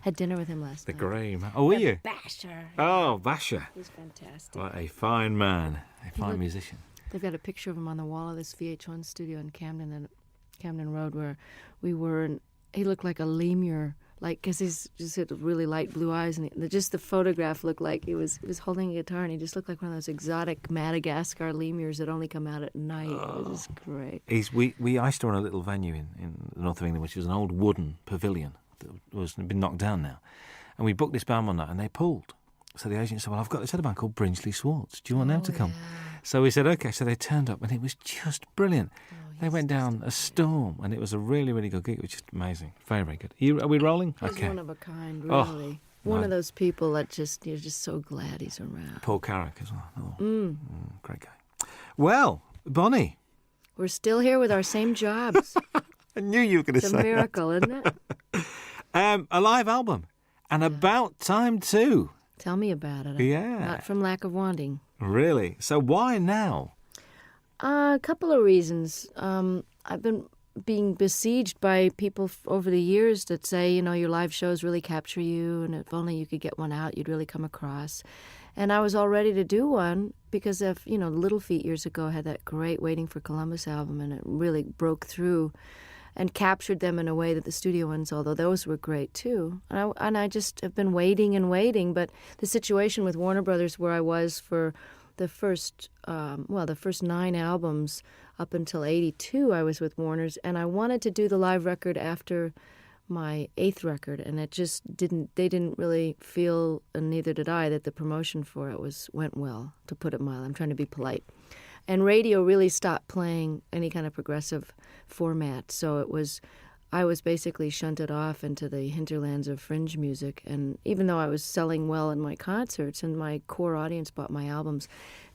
Had dinner with him last The night. grey man. Oh, were you? Basher. Oh, Basher. He's fantastic. What a fine man. A fine musician. They've got a picture of him on the wall of this VH1 studio in Camden Road where we were, and he looked like a lemur, like, because he's just had really light blue eyes, and just the photograph looked like he was holding a guitar, and he just looked like one of those exotic Madagascar lemurs that only come out at night. It was just great. I used to run a little venue in the north of England, which was an old wooden pavilion that was been knocked down now. And we booked this band one night, and they pulled. So the agent said, well, I've got this other band called Brinsley Swartz. Do you want them to come? Yeah. So we said, OK. So they turned up, and it was just brilliant. They went down a storm, and it was a really, really good gig. It was just amazing. Very, very good. Are we rolling? He's OK. one of a kind, really. One of those people that you're just so glad he's around. Paul Carrick as well. Great guy. Well, Bonnie. We're still here with our same jobs. I knew you were going to say It's a miracle, isn't it? a live album. And about time too. Tell me about it. Yeah. Not from lack of wanting. Really? So why now? A couple of reasons. I've been being besieged by people over the years that say, your live shows really capture you, and if only you could get one out, you'd really come across. And I was all ready to do one because of, Little Feat years ago had that great Waiting for Columbus album, and it really broke through and captured them in a way that the studio ones, although those were great too. And I just have been waiting and waiting. But the situation with Warner Brothers, where I was for the first 9 albums up until 82, I was with Warner's, and I wanted to do the live record after my 8th record, and it just they didn't really feel, and neither did I, that the promotion for it went well, to put it mildly. I'm trying to be polite. And radio really stopped playing any kind of progressive format, so I was basically shunted off into the hinterlands of fringe music. And even though I was selling well in my concerts and my core audience bought my albums,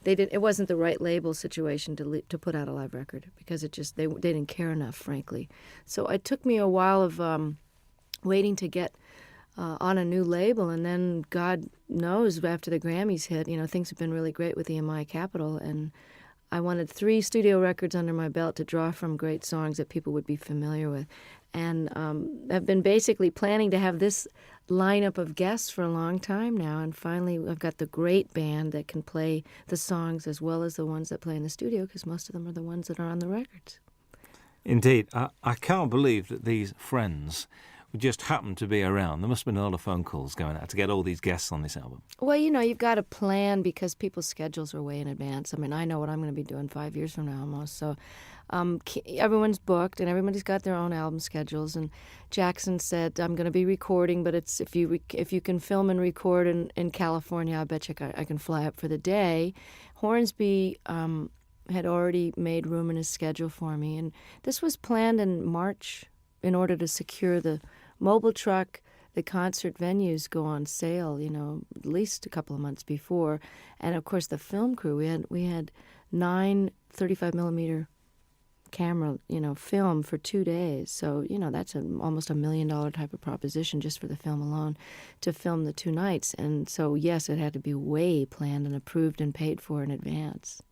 it wasn't the right label situation to put out a live record, because they didn't care enough, frankly. So it took me a while of waiting to get on a new label, and then God knows, after the Grammys hit, things have been really great with EMI Capitol, and I wanted 3 studio records under my belt to draw from great songs that people would be familiar with. And I've been basically planning to have this lineup of guests for a long time now, and finally I've got the great band that can play the songs as well as the ones that play in the studio, because most of them are the ones that are on the records. Indeed. I can't believe that these friends just happened to be around. There must have been a lot of phone calls going out to get all these guests on this album. Well, you've got to plan, because people's schedules are way in advance. I mean, I know what I'm going to be doing 5 years from now almost. So everyone's booked, and everybody's got their own album schedules. And Jackson said, I'm going to be recording, but it's if you can film and record in California, I bet you I can fly up for the day. Hornsby had already made room in his schedule for me. And this was planned in March in order to secure the mobile truck. The concert venues go on sale, at least a couple of months before. And, of course, the film crew, we had 9 35-millimeter camera, film for 2 days. So, that's almost $1 million type of proposition just for the film alone to film the 2 nights. And so, yes, it had to be way planned and approved and paid for in advance.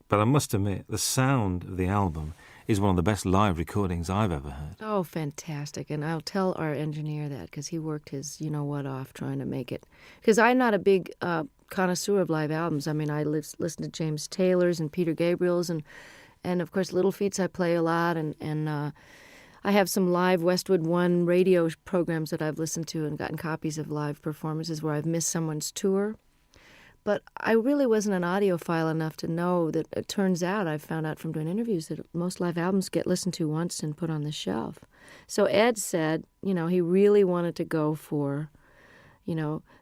But I must admit, the sound of the album is one of the best live recordings I've ever heard. Oh, fantastic. And I'll tell our engineer that, because he worked his you-know-what off trying to make it. Because I'm not a big connoisseur of live albums. I mean, I listen to James Taylor's and Peter Gabriel's, and of course, Little Feats I play a lot, and I have some live Westwood One radio programs that I've listened to and gotten copies of live performances where I've missed someone's tour. But I really wasn't an audiophile enough to know that it turns out, I found out from doing interviews, that most live albums get listened to once and put on the shelf. So Ed said, he really wanted to go for,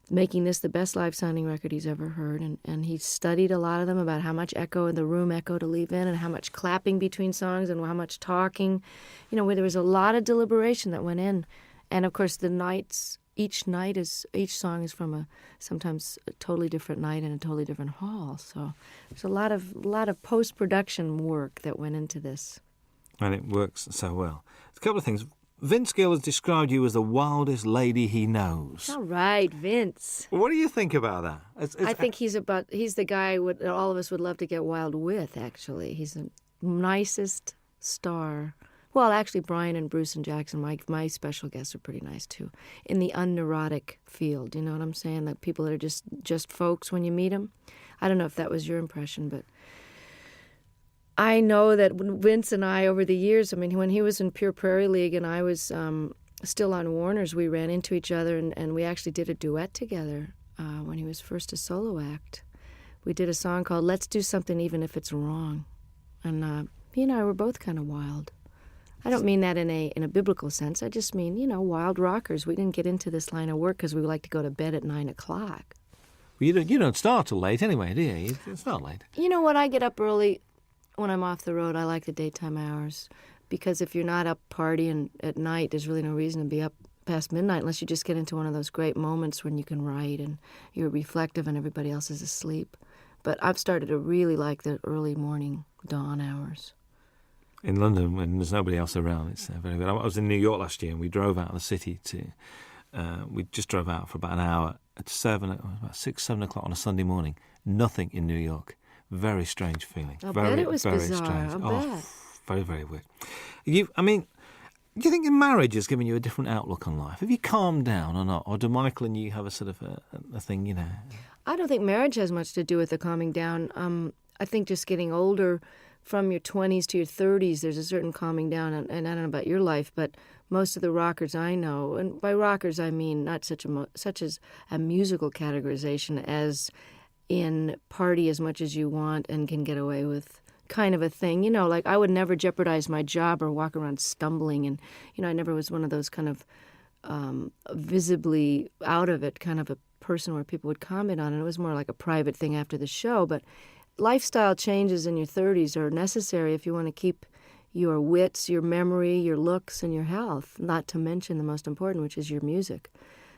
making this the best live-sounding record he's ever heard. And he studied a lot of them about how much echo in the room echo to leave in, and how much clapping between songs, and how much talking. Where there was a lot of deliberation that went in. And, of course, each song is from sometimes a totally different night in a totally different hall. So there's a lot of post-production work that went into this. And it works so well. A couple of things. Vince Gill has described you as the wildest lady he knows. All right, Vince. What do you think about that? I think he's the guy all of us would love to get wild with, actually. He's the nicest star. Well, actually, Brian and Bruce and Jackson, my special guests, are pretty nice too. In the unneurotic field, you know what I'm saying? That people that are just folks when you meet them. I don't know if that was your impression, but I know that when Vince and I, over the years, I mean, when he was in Pure Prairie League and I was still on Warner's, we ran into each other and we actually did a duet together when he was first a solo act. We did a song called "Let's Do Something Even If It's Wrong," and he and I were both kind of wild. I don't mean that in a biblical sense. I just mean, wild rockers. We didn't get into this line of work because we like to go to bed at 9 o'clock. Well, you don't start till late anyway, do you? It's not late. You know what? I get up early when I'm off the road. I like the daytime hours because if you're not up partying at night, there's really no reason to be up past midnight unless you just get into one of those great moments when you can write and you're reflective and everybody else is asleep. But I've started to really like the early morning dawn hours. In London, when there's nobody else around, it's very good. I was in New York last year, and we drove out of the city we just drove out for about an hour at about 6, 7 o'clock on a Sunday morning. Nothing in New York. Very strange feeling. I very, bet it was very bizarre. strange. I bet. Very, very weird. Do you think your marriage has given you a different outlook on life? Have you calmed down or not? Or do Michael and you have a sort of a thing, I don't think marriage has much to do with the calming down. I think just getting older, from your 20s to your 30s, there's a certain calming down. And I don't know about your life, but most of the rockers I know, and by rockers I mean not such as a musical categorization as in party as much as you want and can get away with kind of a thing. Like I would never jeopardize my job or walk around stumbling. And, I never was one of those kind of visibly out of it kind of a person where people would comment on it. It was more like a private thing after the show. But lifestyle changes in your 30s are necessary if you want to keep your wits, your memory, your looks, and your health, not to mention the most important, which is your music.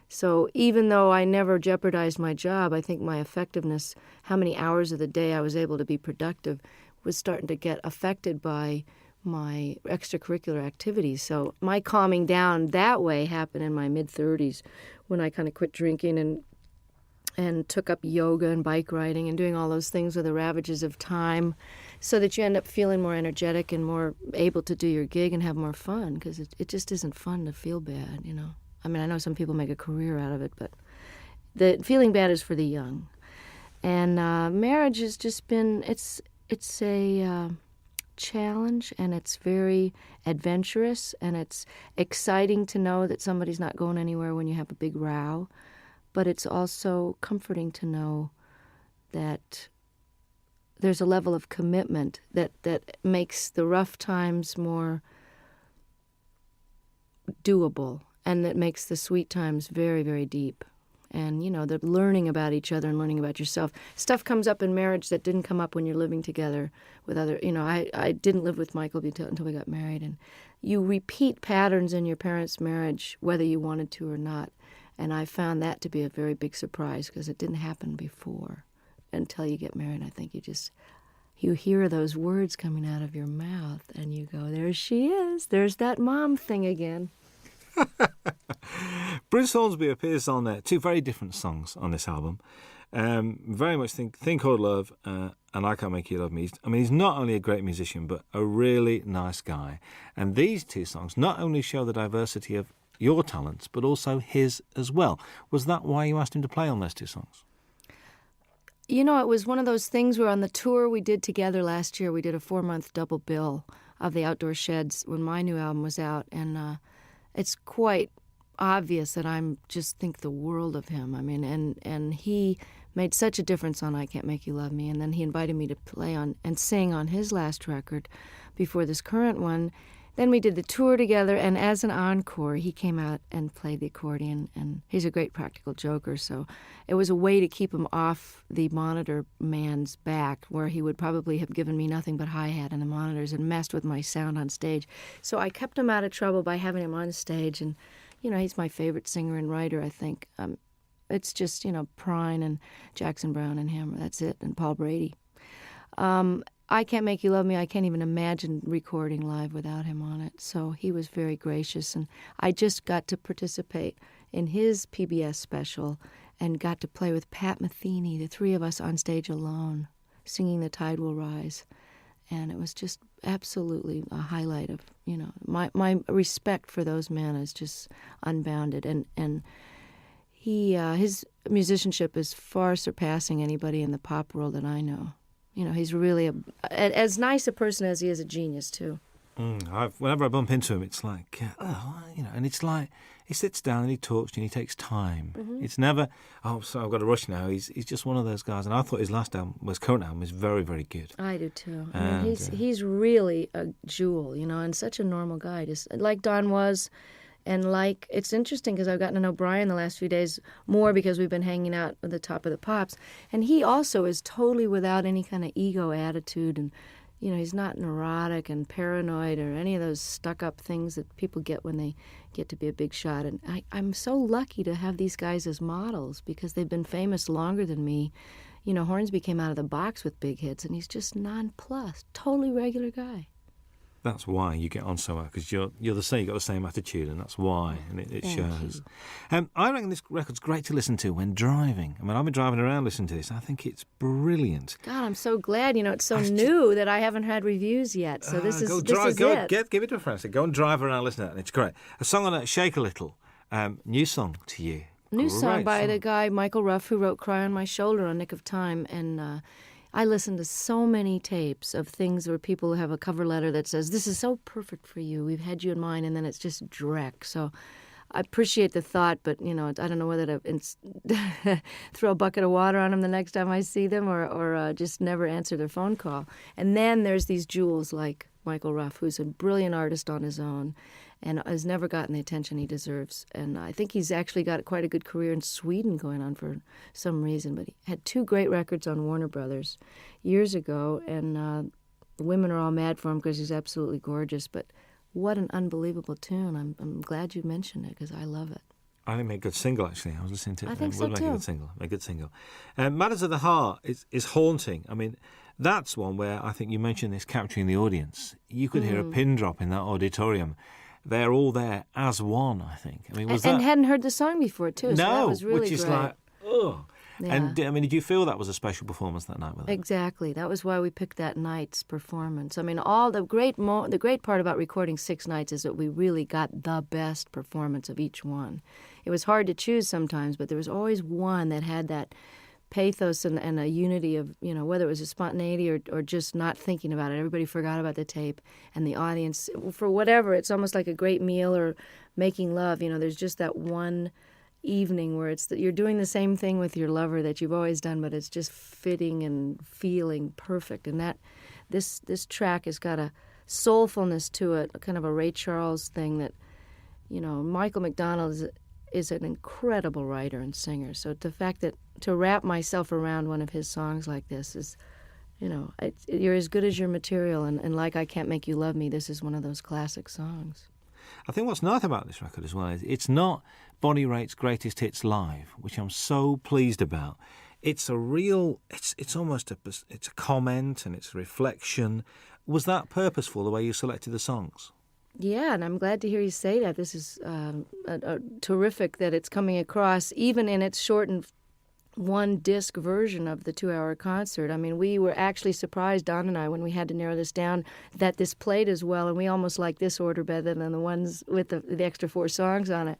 So even though I never jeopardized my job, I think my effectiveness, how many hours of the day I was able to be productive, was starting to get affected by my extracurricular activities. So my calming down that way happened in my mid-30s when I kind of quit drinking and took up yoga and bike riding and doing all those things with the ravages of time so that you end up feeling more energetic and more able to do your gig and have more fun because it just isn't fun to feel bad, I mean, I know some people make a career out of it, but the feeling bad is for the young. And marriage has just been, it's a challenge and it's very adventurous and it's exciting to know that somebody's not going anywhere when you have a big row. But it's also comforting to know that there's a level of commitment that makes the rough times more doable and that makes the sweet times very, very deep. And, the learning about each other and learning about yourself. Stuff comes up in marriage that didn't come up when you're living together with other, I didn't live with Michael until we got married. And you repeat patterns in your parents' marriage, whether you wanted to or not. And I found that to be a very big surprise because it didn't happen before until you get married. I think you hear those words coming out of your mouth and you go, there she is. There's that mom thing again. Bruce Hornsby appears on 2 very different songs on this album. Very much Think Called Love and I Can't Make You Love Me. He's not only a great musician, but a really nice guy. And these 2 songs not only show the diversity of your talents, but also his as well. Was that why you asked him to play on those 2 songs? It was one of those things where on the tour we did together last year, we did a 4-month double bill of the Outdoor Sheds when my new album was out. And it's quite obvious that I just think the world of him. And he made such a difference on I Can't Make You Love Me. And then he invited me to play on and sing on his last record before this current one. Then we did the tour together, and as an encore, he came out and played the accordion, and he's a great practical joker, so it was a way to keep him off the monitor man's back, where he would probably have given me nothing but hi-hat in the monitors and messed with my sound on stage. So I kept him out of trouble by having him on stage, and, he's my favorite singer and writer, I think. It's just, Prine and Jackson Browne and him, that's it, and Paul Brady. I Can't Make You Love Me, I can't even imagine recording live without him on it. So he was very gracious, and I just got to participate in his PBS special and got to play with Pat Metheny, the 3 of us on stage alone, singing The Tide Will Rise. And it was just absolutely a highlight of, my respect for those men is just unbounded. And his musicianship is far surpassing anybody in the pop world that I know. He's really as nice a person as he is a genius, too. Whenever I bump into him, it's like, and it's like he sits down and he talks to you and he takes time. Mm-hmm. It's never, so I've got to rush now. He's just one of those guys. And I thought his current album was very, very good. I do too. And, he's really a jewel, and such a normal guy, just like Don was. And it's interesting because I've gotten to know Brian the last few days more because we've been hanging out at the Top of the Pops. And he also is totally without any kind of ego attitude. And, he's not neurotic and paranoid or any of those stuck-up things that people get when they get to be a big shot. And I'm so lucky to have these guys as models because they've been famous longer than me. Hornsby came out of the box with big hits, and he's just nonplussed, totally regular guy. That's why you get on so well, because you're the same. You've got the same attitude, and that's why, and it shows. I reckon this record's great to listen to when driving. I mean, I've been driving around listening to this. I think it's brilliant. God, I'm so glad. It's so new that I haven't had reviews yet. So this is it. Give it to a friend. Go and drive around, listen to it, and it's great. A song on it, Shake a Little. New song to you. New song by the guy Michael Ruff, who wrote "Cry on My Shoulder" on Nick of Time, and. I listen to so many tapes of things where people have a cover letter that says, "This is so perfect for you. We've had you in mind," and then it's just dreck. So I appreciate the thought, but, I don't know whether to throw a bucket of water on them the next time I see them or just never answer their phone call. And then there's these jewels like Michael Ruff, who's a brilliant artist on his own and has never gotten the attention he deserves. And I think he's actually got quite a good career in Sweden going on for some reason. But he had 2 great records on Warner Brothers years ago, and the women are all mad for him because he's absolutely gorgeous. But what an unbelievable tune. I'm glad you mentioned it because I love it. I think it made a good single, actually. I was listening to it. I think so, make too. A good single. Matters of the Heart is haunting. I mean, that's one where I think you mentioned this capturing the audience. You could hear a pin drop in that auditorium. They're all there as one, I think. I mean, and hadn't heard the song before, too. So that was really which is great. like, oh. Yeah. And, did you feel that was a special performance that night with them? Exactly. That was why we picked that night's performance. I mean, all the great part about recording 6 nights is that we really got the best performance of each one. It was hard to choose sometimes, but there was always one that had that pathos and a unity of, whether it was a spontaneity or just not thinking about it. Everybody forgot about the tape, and the audience, for whatever, it's almost like a great meal or making love. There's just that one evening where it's that you're doing the same thing with your lover that you've always done, but it's just fitting and feeling perfect. And that this track has got a soulfulness to it, a kind of a Ray Charles thing that, Michael McDonald is an incredible writer and singer. So the fact that to wrap myself around one of his songs like this is, you're as good as your material. And like I Can't Make You Love Me, this is one of those classic songs. I think what's nice about this record as well is it's not Bonnie Raitt's greatest hits live, which I'm so pleased about. It's a real, it's almost it's a comment and it's a reflection. Was that purposeful, the way you selected the songs? Yeah, and I'm glad to hear you say that. This is terrific that it's coming across, even in its shortened 1-disc version of the 2-hour concert. I mean, we were actually surprised, Don and I, when we had to narrow this down, that this played as well, and we almost like this order better than the ones with the extra 4 songs on it.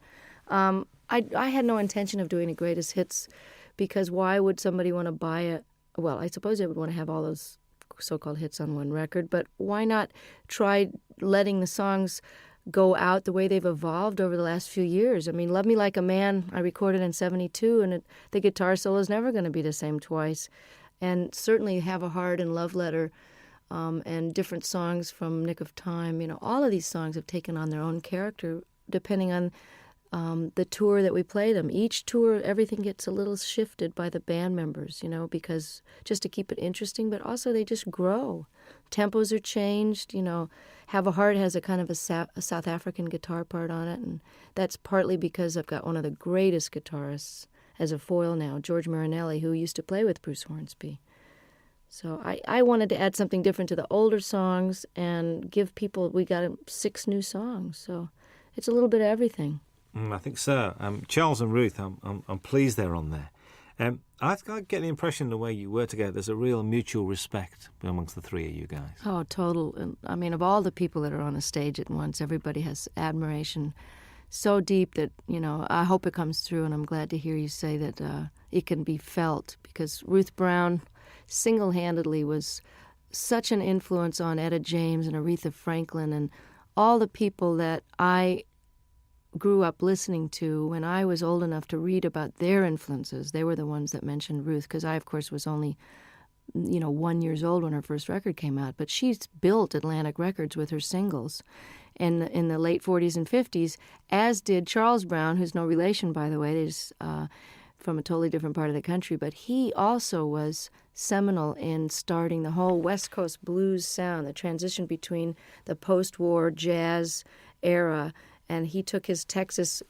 I had no intention of doing a greatest hits because why would somebody want to buy it? Well, I suppose they would want to have all those so-called hits on one record, but why not try letting the songs go out the way they've evolved over the last few years? I mean, Love Me Like a Man, I recorded in 1972, and the guitar solo is never going to be the same twice. And certainly Have a Heart and Love Letter and different songs from Nick of Time, all of these songs have taken on their own character depending on the tour that we play them. Each tour, everything gets a little shifted by the band members, because just to keep it interesting, but also they just grow. Tempos are changed, Have a Heart has a kind of a South African guitar part on it, and that's partly because I've got one of the greatest guitarists as a foil now, George Marinelli, who used to play with Bruce Hornsby. So I wanted to add something different to the older songs and give people, we got 6 new songs, so it's a little bit of everything. I think so. Charles and Ruth, I'm pleased they're on there. I get the impression the way you were together, there's a real mutual respect amongst the three of you guys. Oh, total. And I mean, of all the people that are on a stage at once, everybody has admiration so deep that, I hope it comes through, and I'm glad to hear you say that it can be felt, because Ruth Brown single-handedly was such an influence on Etta James and Aretha Franklin and all the people that I grew up listening to when I was old enough to read about their influences. They were the ones that mentioned Ruth, because I, of course, was only 1 year old when her first record came out. But she's built Atlantic Records with her singles in the late 40s and 50s, as did Charles Brown, who's no relation, by the way. He's from a totally different part of the country. But he also was seminal in starting the whole West Coast blues sound, the transition between the post-war jazz era, and he took his Texas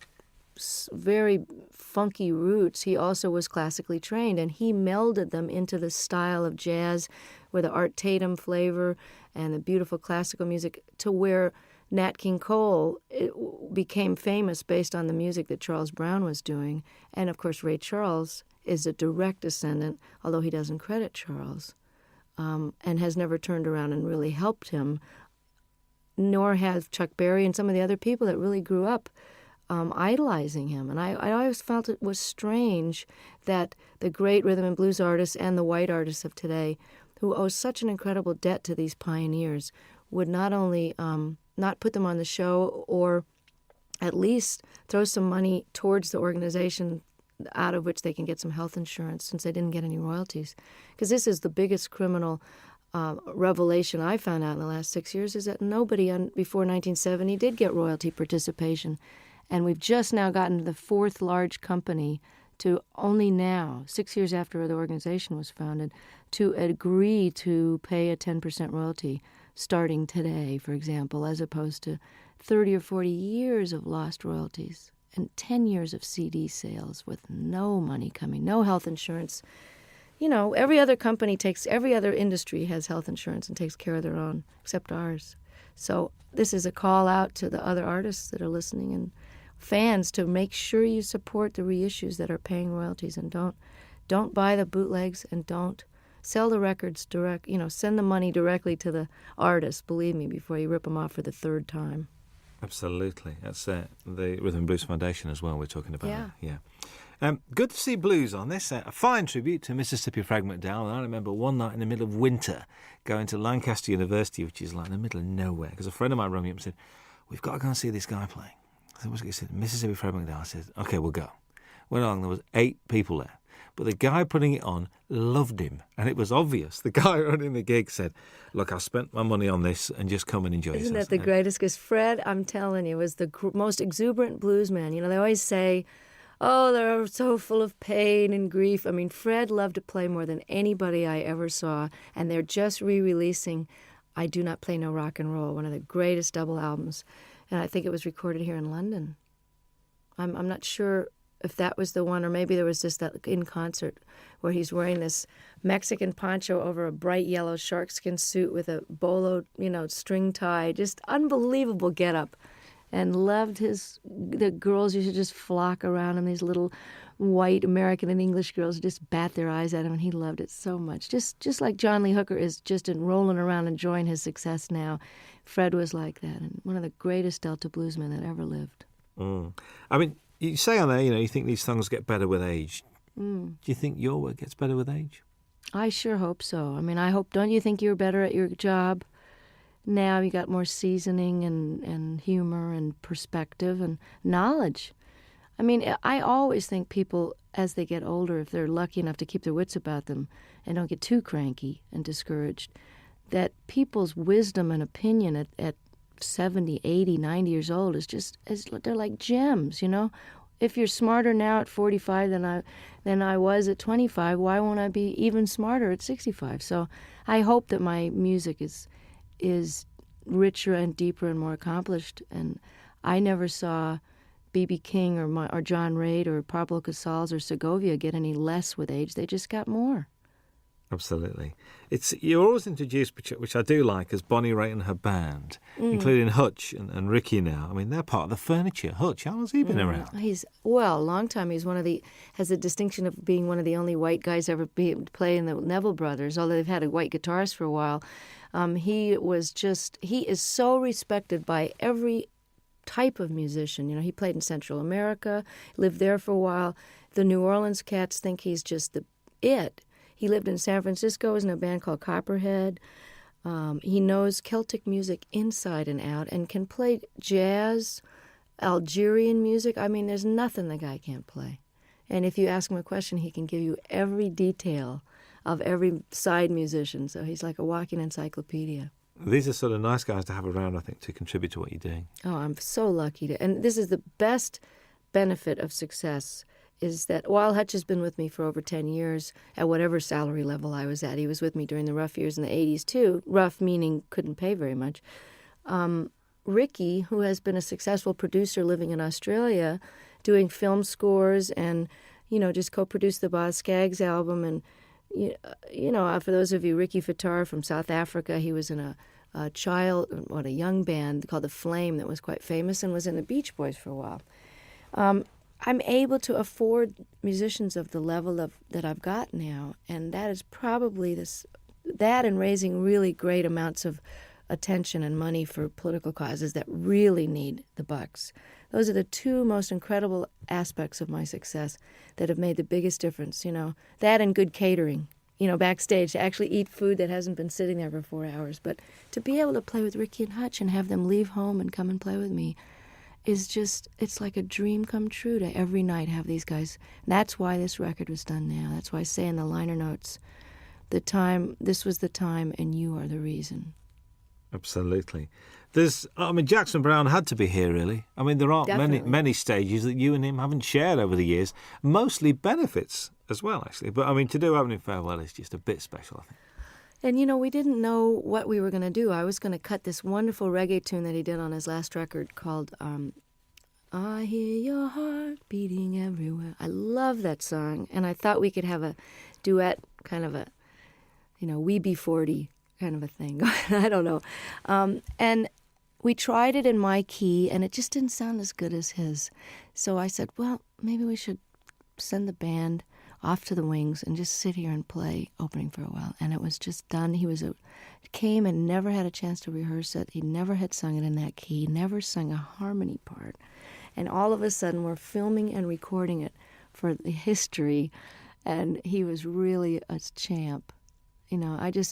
very funky roots. He also was classically trained, and he melded them into the style of jazz with the Art Tatum flavor and the beautiful classical music, to where Nat King Cole became famous based on the music that Charles Brown was doing. And, of course, Ray Charles is a direct descendant, although he doesn't credit Charles, and has never turned around and really helped him, nor have Chuck Berry and some of the other people that really grew up idolizing him. And I always felt it was strange that the great rhythm and blues artists and the white artists of today, who owe such an incredible debt to these pioneers, would not only not put them on the show, or at least throw some money towards the organization out of which they can get some health insurance, since they didn't get any royalties. Because this is the biggest criminal revelation I found out in the last 6 years, is that nobody before 1970 did get royalty participation. And we've just now gotten to the fourth large company to only now, 6 years after the organization was founded, to agree to pay a 10% royalty starting today, for example, as opposed to 30 or 40 years of lost royalties and 10 years of CD sales with no money coming, no health insurance. Every other industry has health insurance and takes care of their own, except ours. So this is a call out to the other artists that are listening and fans to make sure you support the reissues that are paying royalties, and don't buy the bootlegs, and don't sell the records direct. Send the money directly to the artist, believe me, before you rip them off for the third time. Absolutely. That's the Rhythm and Blues Foundation as well we're talking about. Yeah. Good to see blues on this. A fine tribute to Mississippi Fragment Down. And I remember one night in the middle of winter going to Lancaster University, which is like in the middle of nowhere, because a friend of mine rang me up and said, "We've got to go and see this guy playing." I said, "What's it?" He said, "Mississippi Fragment Down." I said, "Okay, we'll go." Went along, there was 8 people there. But the guy putting it on loved him, and it was obvious. The guy running the gig said, "Look, I spent my money on this, and just come and enjoy yourself." Isn't that the greatest? Because Fred, I'm telling you, was the most exuberant blues man. They always say, oh, they're so full of pain and grief. I mean, Fred loved to play more than anybody I ever saw, and they're just re-releasing I Do Not Play No Rock and Roll, one of the greatest double albums, and I think it was recorded here in London. I'm not sure if that was the one, or maybe there was just that in concert where he's wearing this Mexican poncho over a bright yellow sharkskin suit with a bolo, string tie, just unbelievable getup, and loved the girls used to just flock around him, these little white American and English girls just bat their eyes at him, and he loved it so much. Just like John Lee Hooker is just rolling around enjoying his success now, Fred was like that, and one of the greatest Delta bluesmen that ever lived. I mean, you say on there, you think these songs get better with age. Do you think your work gets better with age? I sure hope so. I mean, don't you think you're better at your job now? You got more seasoning and humor and perspective and knowledge. I mean, I always think people, as they get older, if they're lucky enough to keep their wits about them and don't get too cranky and discouraged, that people's wisdom and opinion at 70, 80, 90 years old they're like gems, If you're smarter now at 45 than I was at 25, why won't I be even smarter at 65? So I hope that my music is richer and deeper and more accomplished. And I never saw B.B. King or John Reid or Pablo Casals or Segovia get any less with age. They just got more. Absolutely. You're always introduced, which I do like, as Bonnie Raitt and her band, including Hutch and Ricky now. I mean, they're part of the furniture. Hutch, how long's he been around? A long time. He's has the distinction of being one of the only white guys ever play in the Neville Brothers, although they've had a white guitarist for a while. He is so respected by every type of musician. You know, he played in Central America, lived there for a while. The New Orleans cats think he's just it. He lived in San Francisco, was in a band called Copperhead. He knows Celtic music inside and out and can play jazz, Algerian music. I mean, there's nothing the guy can't play. And if you ask him a question, he can give you every detail of every side musician. So he's like a walking encyclopedia. These are sort of nice guys to have around, I think, to contribute to what you're doing. Oh, I'm so lucky to. And this is the best benefit of success, is that while Hutch has been with me for over 10 years, at whatever salary level I was at, he was with me during the rough years in the 80s too, rough meaning couldn't pay very much. Ricky, who has been a successful producer living in Australia, doing film scores and, just co-produced the Boz Scaggs album. And, for those of you, Ricky Fattar from South Africa, he was in a young band called The Flame that was quite famous and was in the Beach Boys for a while. I'm able to afford musicians of the level that I've got now, and that is probably that and raising really great amounts of attention and money for political causes that really need the bucks. Those are the two most incredible aspects of my success that have made the biggest difference, that and good catering, backstage, to actually eat food that hasn't been sitting there for 4 hours. But to be able to play with Ricky and Hutch and have them leave home and come and play with me it's like a dream come true to every night have these guys. And that's why this record was done now. That's why I say in the liner notes, this was the time and you are the reason. Absolutely. Jackson Browne had to be here, really. I mean, there aren't many stages that you and him haven't shared over the years. Mostly benefits as well, actually. But, to do Opening Farewell is just a bit special, I think. And, we didn't know what we were going to do. I was going to cut this wonderful reggae tune that he did on his last record called I Hear Your Heart Beating Everywhere. I love that song. And I thought we could have a duet, kind of a, We Be 40 kind of a thing. I don't know. And we tried it in my key, and it just didn't sound as good as his. So I said, well, maybe we should send the band off to the wings and just sit here and play Opening Farewell. And it was just done. He came and never had a chance to rehearse it. He never had sung it in that key, never sung a harmony part. And all of a sudden we're filming and recording it for the history, and he was really a champ.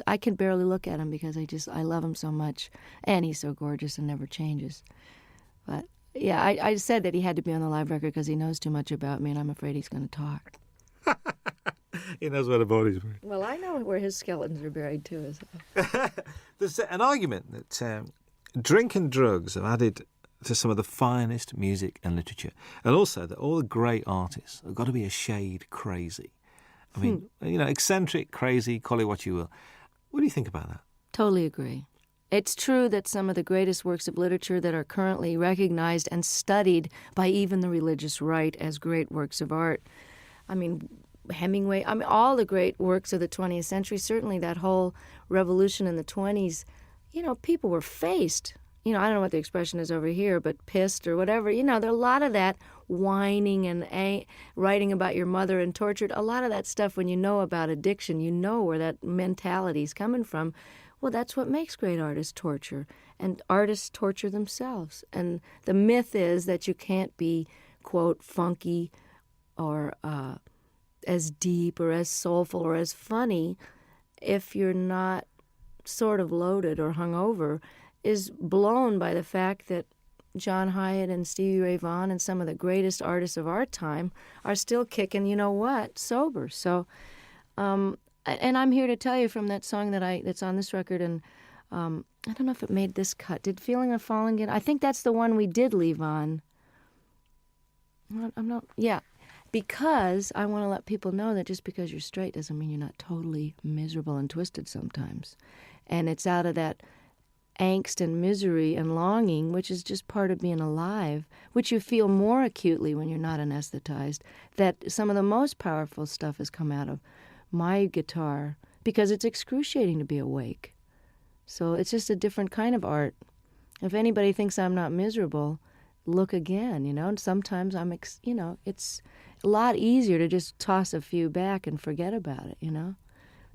I can barely look at him because I love him so much, and he's so gorgeous and never changes. But yeah, I said that he had to be on the live record because he knows too much about me, and I'm afraid he's going to talk. He knows where the body's buried. Well, I know where his skeletons are buried too. There's an argument that drink and drugs have added to some of the finest music and literature, and also that all the great artists have got to be a shade crazy. I mean, eccentric, crazy, call it what you will. What do you think about that? Totally agree. It's true that some of the greatest works of literature that are currently recognized and studied by even the religious right as great works of art, Hemingway, all the great works of the 20th century, certainly that whole revolution in the 20s, people were faced. I don't know what the expression is over here, but pissed or whatever. There are a lot of that whining and writing about your mother and tortured. A lot of that stuff, when you know about addiction, you know where that mentality is coming from. Well, that's what makes great artists torture. And artists torture themselves. And the myth is that you can't be, quote, funky or as deep or as soulful or as funny if you're not sort of loaded or hungover, is blown by the fact that John Hyatt and Stevie Ray Vaughan and some of the greatest artists of our time are still kicking, sober. So, and I'm here to tell you from that song that's on this record, and I don't know if it made this cut. Did Feeling of Falling get? I think that's the one we did leave on. I'm not. Yeah. Because I want to let people know that just because you're straight doesn't mean you're not totally miserable and twisted sometimes. And it's out of that angst and misery and longing, which is just part of being alive, which you feel more acutely when you're not anesthetized, that some of the most powerful stuff has come out of my guitar because it's excruciating to be awake. So it's just a different kind of art. If anybody thinks I'm not miserable, look again, and sometimes it's a lot easier to just toss a few back and forget about it,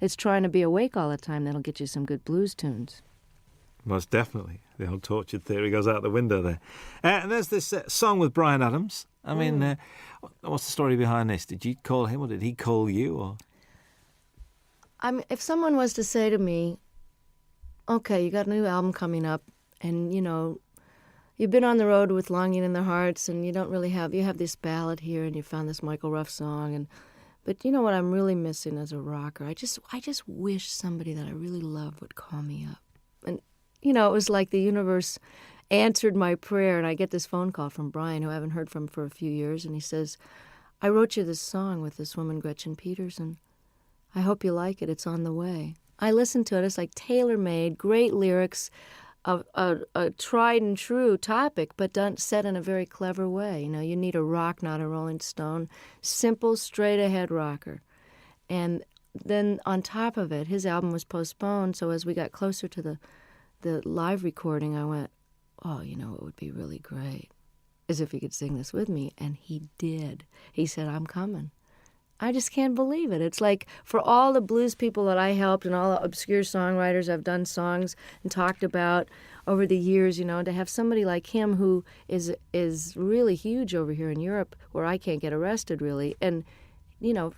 It's trying to be awake all the time that'll get you some good blues tunes. Most definitely. The old tortured theory goes out the window there. And there's this song with Bryan Adams. I mean, what's the story behind this? Did you call him or did he call you? Or if someone was to say to me, okay, you got a new album coming up, and, you've been on the road with Longing in Their Hearts, and you have this ballad here, and you found this Michael Ruff song, but you know what I'm really missing as a rocker? I just wish somebody that I really love would call me up. And, it was like the universe answered my prayer, and I get this phone call from Brian, who I haven't heard from for a few years, and he says, I wrote you this song with this woman, Gretchen Peterson. I hope you like it. It's on the way. I listened to it. It's like tailor-made, great lyrics, a tried and true topic, but done set in a very clever way. You need a rock, not a Rolling Stone. Simple, straight-ahead rocker. And then on top of it, his album was postponed, so as we got closer to the live recording, I went, oh, it would be really great, as if he could sing this with me. And he did. He said, I'm coming. I just can't believe it. It's like for all the blues people that I helped and all the obscure songwriters I've done songs and talked about over the years, to have somebody like him who is really huge over here in Europe where I can't get arrested really. And,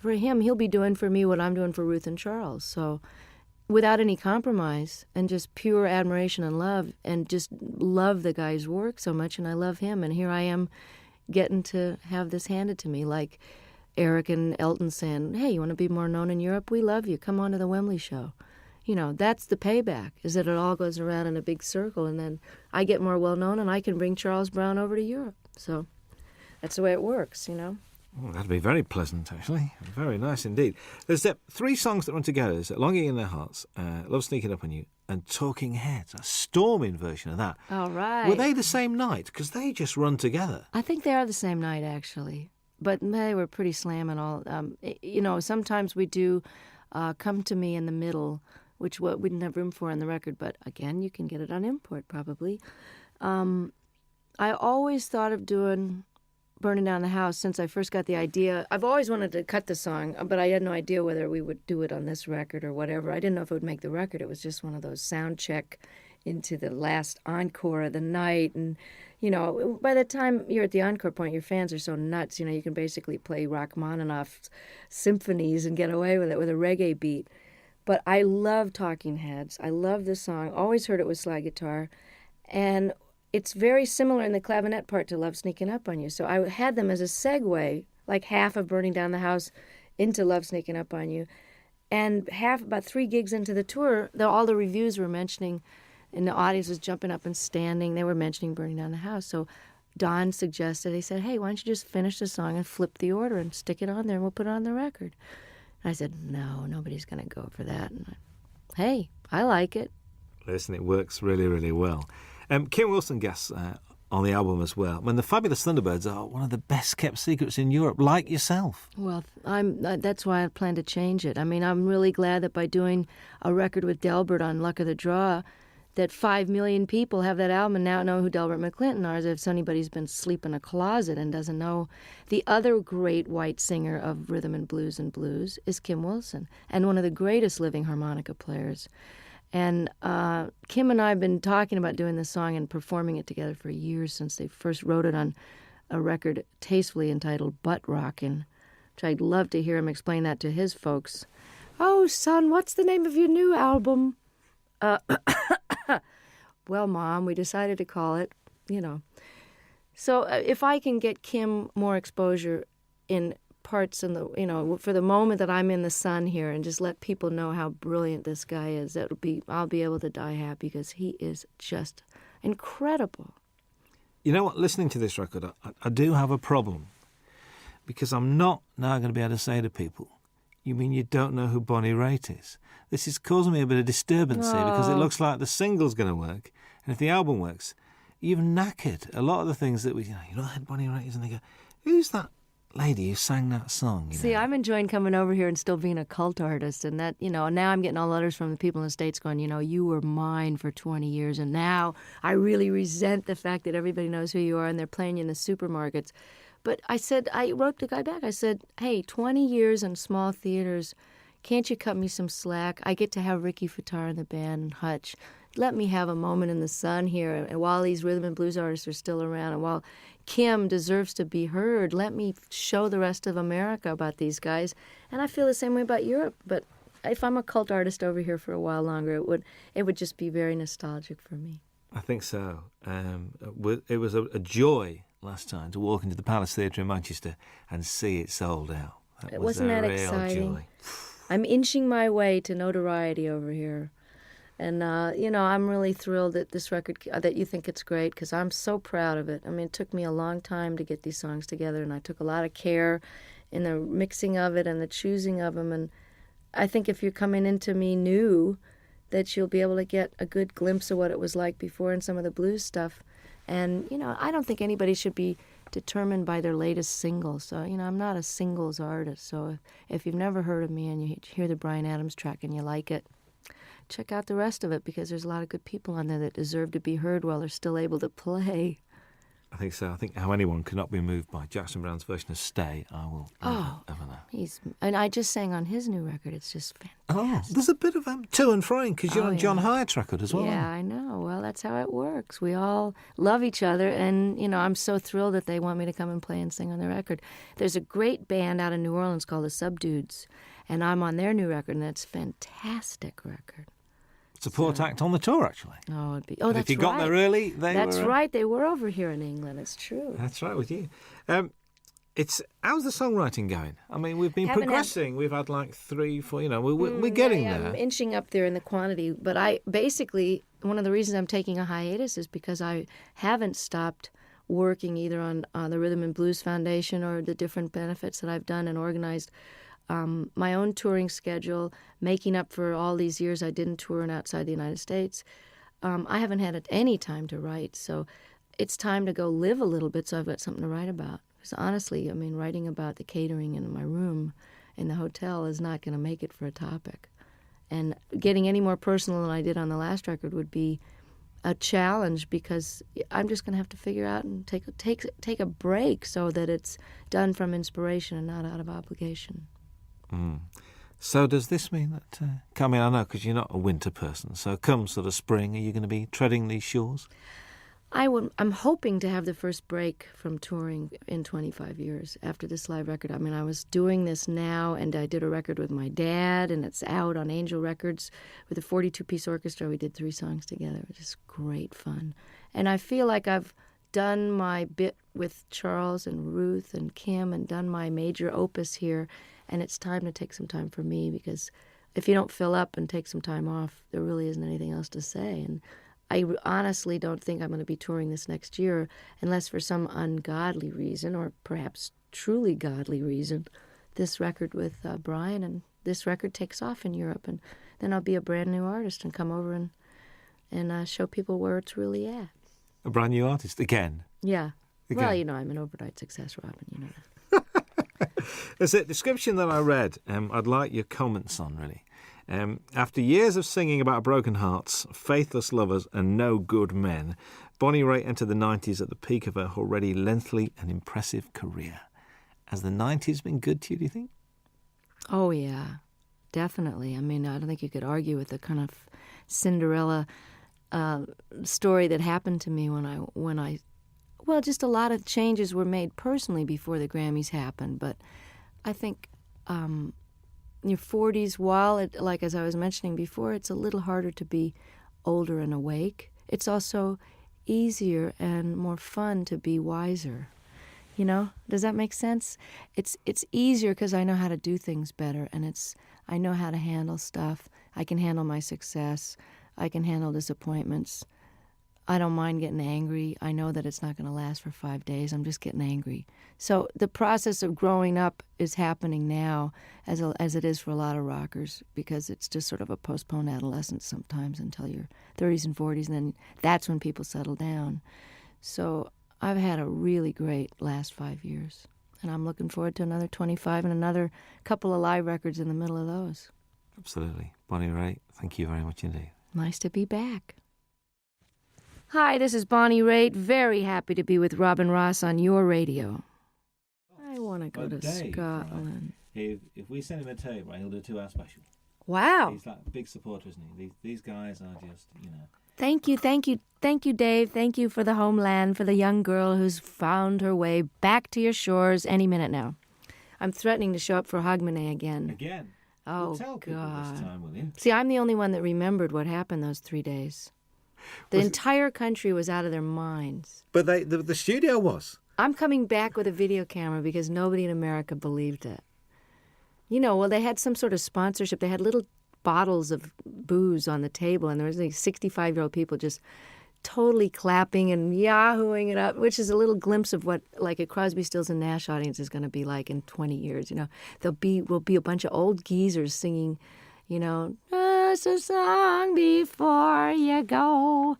for him, he'll be doing for me what I'm doing for Ruth and Charles. So without any compromise and just pure admiration and love, and just love the guy's work so much, and I love him. And here I am getting to have this handed to me, like Eric and Elton saying, hey, you want to be more known in Europe? We love you. Come on to the Wembley show. That's the payback, is that it all goes around in a big circle, and then I get more well-known, and I can bring Charles Brown over to Europe. So that's the way it works, Oh, that'd be very pleasant, actually. Very nice indeed. There's 3 songs that run together. There's Longing in Their Hearts, Love Sneaking Up on You, and Talking Heads, a storming version of that. All right. Were they the same night? Because they just run together. I think they are the same night, actually. But they were pretty slamming all. Sometimes we do Come to Me in the Middle, which we didn't have room for on the record. But again, you can get it on import probably. I always thought of doing Burning Down the House since I first got the idea. I've always wanted to cut the song, but I had no idea whether we would do it on this record or whatever. I didn't know if it would make the record. It was just one of those sound check into the last encore of the night. And, by the time you're at the encore point, your fans are so nuts. You can basically play Rachmaninoff's symphonies and get away with it with a reggae beat. But I love Talking Heads. I love this song. Always heard it with slide guitar. And it's very similar in the clavinet part to Love Sneaking Up on You. So I had them as a segue, like half of Burning Down the House into Love Sneaking Up on You. And about 3 gigs into the tour, all the reviews were mentioning, and the audience was jumping up and standing, they were mentioning Burning Down the House. So Don suggested, he said, hey, why don't you just finish the song and flip the order and stick it on there and we'll put it on the record. And I said, no, nobody's going to go for that. And hey, I like it. Listen, it works really, really well. Kim Wilson guests on the album as well. When the Fabulous Thunderbirds are one of the best kept secrets in Europe, like yourself. Well, that's why I plan to change it. I mean, I'm really glad that by doing a record with Delbert on Luck of the Draw, that 5 million people have that album and now know who Delbert McClinton are, as if anybody's been asleep in a closet and doesn't know. The other great white singer of rhythm and blues is Kim Wilson, and one of the greatest living harmonica players. And Kim and I have been talking about doing this song and performing it together for years, since they first wrote it on a record tastefully entitled Butt Rockin', which I'd love to hear him explain that to his folks. Oh, son, what's the name of your new album? Well, Mom, we decided to call it, So if I can get Kim more exposure in parts in the, for the moment that I'm in the sun here, and just let people know how brilliant this guy is, I'll be able to die happy, because he is just incredible. You know what? Listening to this record, I do have a problem, because I'm not now going to be able to say to people, you mean you don't know who Bonnie Raitt is? This is causing me a bit of disturbance here, because it looks like the single's going to work, and if the album works, you've knackered a lot of the things that you know, Bonnie Raitt is, and they go, who's that lady who sang that song. You See, know. I'm enjoying coming over here and still being a cult artist. And that, now I'm getting all letters from the people in the States going, you were mine for 20 years. And now I really resent the fact that everybody knows who you are and they're playing you in the supermarkets. But I wrote the guy back. I said, hey, 20 years in small theaters. Can't you cut me some slack? I get to have Ricky Fataar in the band and Hutch. Let me have a moment in the sun here. And while these rhythm and blues artists are still around, and while Kim deserves to be heard, let me show the rest of America about these guys. And I feel the same way about Europe. But if I'm a cult artist over here for a while longer, it would just be very nostalgic for me. I think so. It was a joy last time to walk into the Palace Theatre in Manchester and see it sold out. Wasn't that exciting? Joy. I'm inching my way to notoriety over here. And, I'm really thrilled that this record, that you think it's great, because I'm so proud of it. I mean, it took me a long time to get these songs together, and I took a lot of care in the mixing of it and the choosing of them. And I think if you're coming into me new, that you'll be able to get a good glimpse of what it was like before and some of the blues stuff. And, I don't think anybody should be determined by their latest single. So, I'm not a singles artist. So if you've never heard of me and you hear the Bryan Adams track and you like it, check out the rest of it, because there's a lot of good people on there that deserve to be heard while they're still able to play. I think so. I think how anyone cannot be moved by Jackson Browne's version of Stay, I will never know. And I just sang on his new record. It's just fantastic. There's a bit of to and froing, because you're on John Hyatt's record as well. Yeah, I know. Well, that's how it works. We all love each other, and, I'm so thrilled that they want me to come and play and sing on their record. There's a great band out of New Orleans called the Subdudes, and I'm on their new record, and that's a fantastic record. Support act on the tour, actually. Oh, that's right. If you got there early, That's right. They were over here in England. It's true. That's right with you. How's the songwriting going? I mean, we've been progressing. We've had like 3, 4. We're getting there. I'm inching up there in the quantity. But one of the reasons I'm taking a hiatus is because I haven't stopped working either on the Rhythm and Blues Foundation or the different benefits that I've done and organized. My own touring schedule, making up for all these years I didn't tour outside the United States. I haven't had any time to write, so it's time to go live a little bit so I've got something to write about. Because honestly, writing about the catering in my room in the hotel is not going to make it for a topic. And getting any more personal than I did on the last record would be a challenge, because I'm just going to have to figure out and take a break so that it's done from inspiration and not out of obligation. So does this mean that, I know because you're not a winter person, so come sort of spring, are you going to be treading these shores? I'm hoping to have the first break from touring in 25 years after this live record. I was doing this now, and I did a record with my dad, and it's out on Angel Records with a 42-piece orchestra. We did 3 songs together. It was just great fun. And I feel like I've done my bit with Charles and Ruth and Kim and done my major opus here. And it's time to take some time for me, because if you don't fill up and take some time off, there really isn't anything else to say. And I honestly don't think I'm going to be touring this next year unless for some ungodly reason, or perhaps truly godly reason, this record with Bryan and this record takes off in Europe. And then I'll be a brand new artist and come over and show people where it's really at. A brand new artist again? Yeah. Again. Well, I'm an overnight success, Robin, you know that. There's a description that I read, I'd like your comments on, really. After years of singing about broken hearts, faithless lovers and no good men, Bonnie Raitt entered the 90s at the peak of her already lengthy and impressive career. Has the 90s been good to you, do you think? Oh, yeah, definitely. I don't think you could argue with the kind of Cinderella story that happened to me when I well, just a lot of changes were made personally before the Grammys happened. But I think your 40s, while, like as I was mentioning before, it's a little harder to be older and awake, it's also easier and more fun to be wiser. Does that make sense? It's easier because I know how to do things better, and I know how to handle stuff. I can handle my success. I can handle disappointments. I don't mind getting angry. I know that it's not going to last for 5 days. I'm just getting angry. So the process of growing up is happening now as it is for a lot of rockers, because it's just sort of a postponed adolescence sometimes until your 30s and 40s, and then that's when people settle down. So I've had a really great last 5 years. And I'm looking forward to another 25 and another couple of live records in the middle of those. Absolutely. Bonnie Raitt, thank you very much indeed. Nice to be back. Hi, this is Bonnie Raitt. Very happy to be with Robin Ross on your radio. I want to go to Scotland. If we send him a tape, right, he'll do a 2-hour special. Wow. He's like a big supporter, isn't he? These guys are just, Thank you, Dave. Thank you for the homeland, for the young girl who's found her way back to your shores any minute now. I'm threatening to show up for Hogmanay again. Again? Oh, well, tell people God. This time, will you? See, I'm the only one that remembered what happened those 3 days. The entire country was out of their minds. But the studio was. I'm coming back with a video camera because nobody in America believed it. You know, well, they had some sort of sponsorship. They had little bottles of booze on the table, and there was like 65-year-old people just totally clapping and yahooing it up, which is a little glimpse of what like a Crosby, Stills and Nash audience is going to be like in 20 years. You know, will be a bunch of old geezers singing, you know, just a song before you go.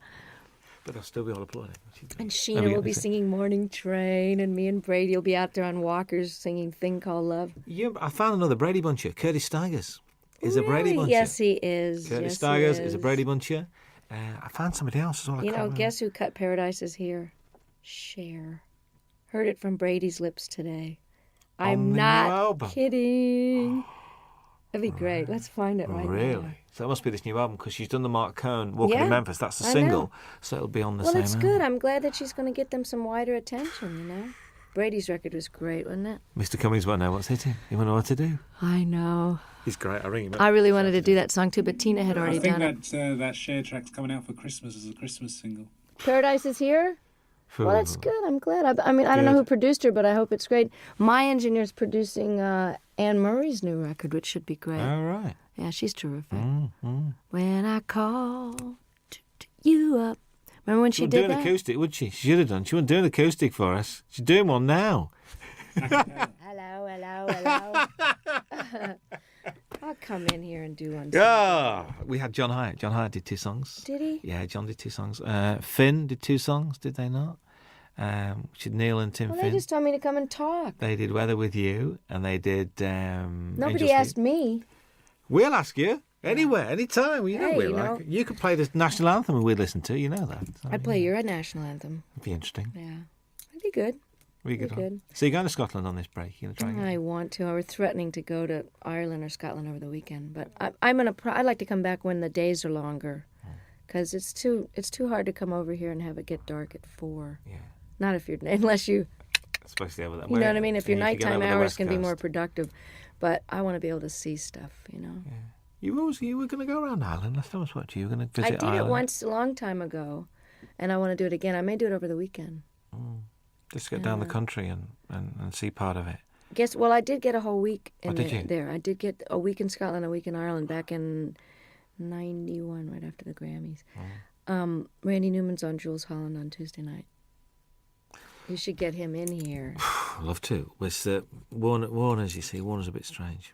But they'll still be all applauding. And Sheena will be singing Morning Train, and me and Brady will be out there on walkers singing Thing Called Love. Yeah, I found another Brady Buncher. Curtis Stigers is a Brady Buncher. Yes, he is. Curtis Stigers is a Brady Buncher. I found somebody else as well. You know, guess who cut Paradise is Here? Cher. Heard it from Brady's lips today. I'm not kidding. That'd be great. Let's find it right now. Really? So that must be this new album because she's done the Mark Cohn Walking in Memphis. That's the single. So it'll be on the same album. Well, it's good. I'm glad that she's going to get them some wider attention, you know? Brady's record was great, wasn't it? Mr. Cummings won't know what's hitting. He won't know what to do. I know. He's great. I'll ring him up. I really wanted to do that song too, but Tina had already done it. I think that Cher track's coming out for Christmas as a Christmas single. Paradise is Here? Well, that's good. I'm glad. I mean, I don't know who produced her, but I hope it's great. My engineer's producing Anne Murray's new record, which should be great. All right. Yeah, she's terrific. When I call you up. Remember when she did that? She wouldn't do an acoustic, would she? She should have done. She wouldn't do an acoustic for us. She's doing one now. Hello. I'll come in here and do one. Yeah, we had John Hyatt. John Hyatt did 2 songs. Did he? Yeah, John did 2 songs. Finn did 2 songs, did they not? Which is Neil and Tim Finn. They just told me to come and talk. They did Weather With You, and they did Nobody asked me. We'll ask you. Anywhere, anytime. You know, Hey, you could play the national anthem and we'd listen to. You know that. So, I'd play your national anthem. It'd be interesting. Yeah. It'd be good. Be good. So you're going to Scotland on this break? You're going to try? I want to. I was threatening to go to Ireland or Scotland over the weekend, but I'd like to come back when the days are longer, because it's too hard to come over here and have it get dark at 4. Yeah. Not if unless you. Especially over that. You know what I mean? If your nighttime hours can be Coast. more productive, but I want to be able to see stuff. You know. Yeah. You were going to go around Ireland. Last time I spoke to you, you were going to visit Ireland. I did it once a long time ago, and I want to do it again. I may do it over the weekend. Just get down the country and see part of it. I did get a whole week in you? there. I did get a week in Scotland, a week in Ireland back in 91, right after the Grammys. Randy Newman's on Jules Holland on Tuesday night. You should get him in here. I'd love to. With Warner's, you see, Warner's a bit strange.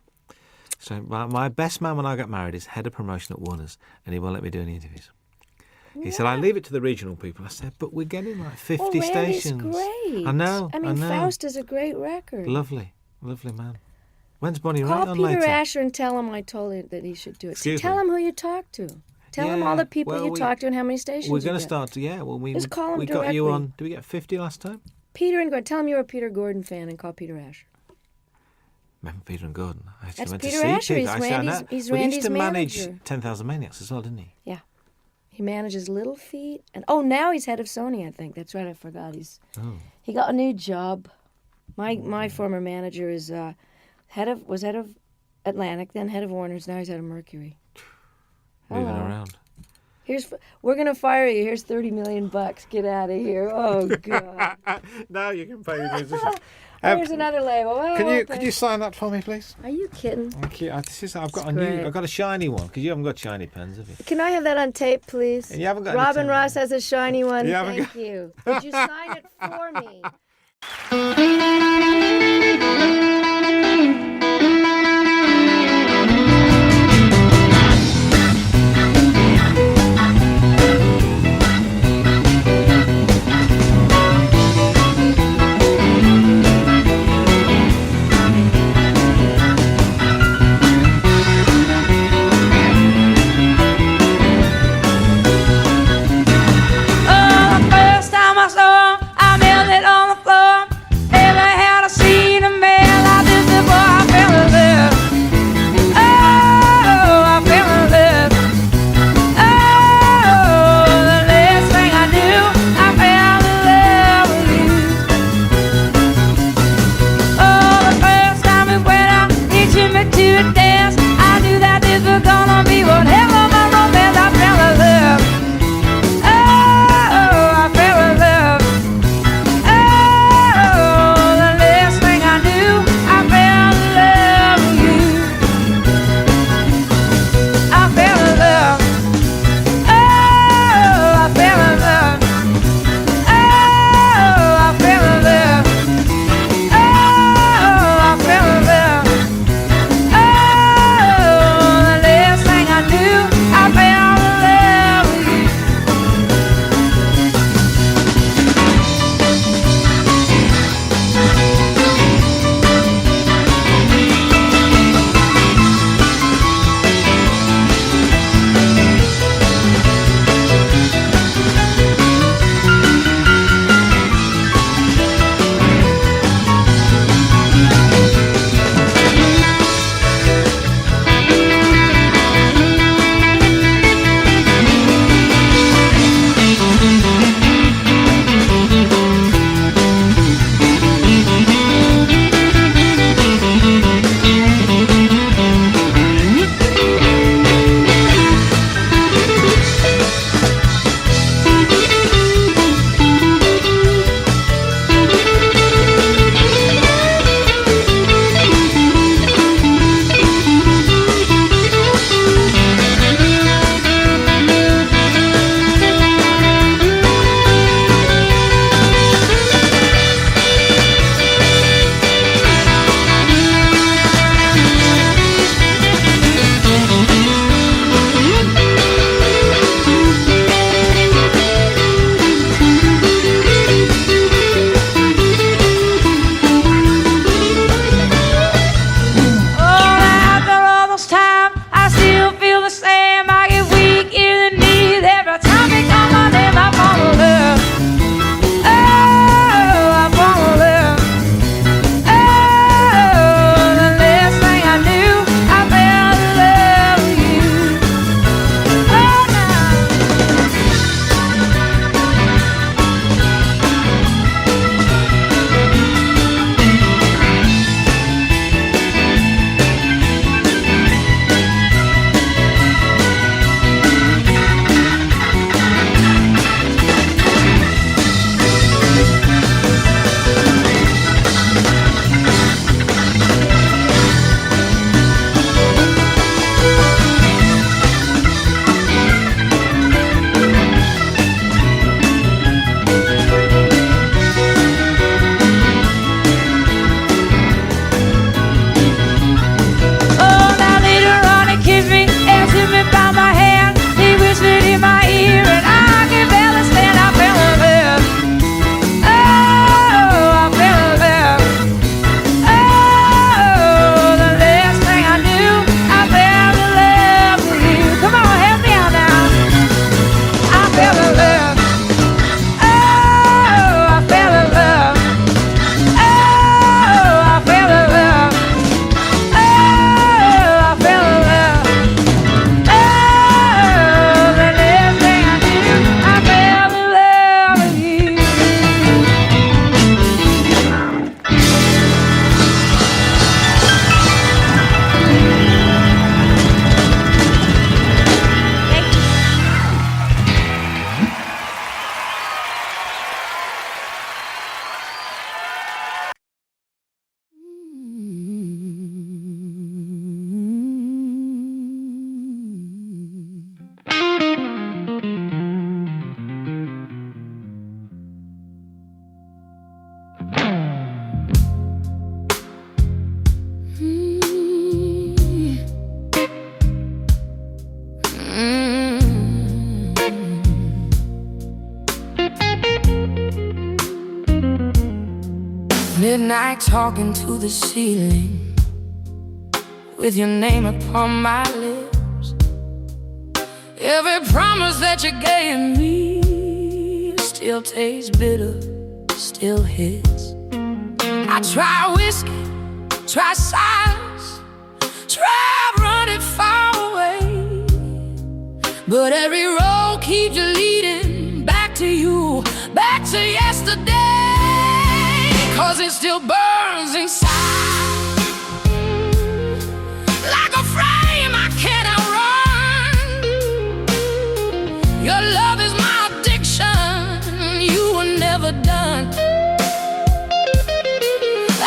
So my best man when I got married is head of promotion at Warner's, and he won't let me do any interviews. He said, I leave it to the regional people. I said, but we're getting like 50 stations. Great. I know. Faust is a great record. Lovely man. When's Bonnie Raitt Call on Peter later? Asher and tell him I told him that he should do it. Tell me. him who you talked to. Tell him all the people you talked to and how many stations we're going to start. Just call him we directly. got you on. Did we get 50 last time? Peter and Gordon. Tell him you're a Peter Gordon fan and call Peter Asher. Remember Peter and Gordon? I actually That's went Peter to see Asher. Peter. He's He Randy's used to manager. manage 10,000 Maniacs as well, didn't he? Yeah. He manages Little Feat. And now he's head of Sony, I think. That's right, I forgot. He got a new job. My former manager is was head of Atlantic, then head of Warner's, now he's head of Mercury. Moving around. We're gonna fire you. Here's $30 million. Get out of here. Oh God. Now you can pay the musicians. Here's another label. Could you sign that for me, please? Are you kidding? Thank you. I've got a shiny one because you haven't got shiny pens, have you? Can I have that on tape, please? And you haven't got Robin Ross has a shiny one. Thank you. Could you sign it for me? Midnight talking to the ceiling, with your name upon my lips. Every promise that you gave me still tastes bitter, still hits. I try whiskey, try silence, try running far away, but every road keeps you leading back to you, back to yesterday. 'Cause it still burns inside, like a flame I can't outrun. Your love is my addiction, you were never done.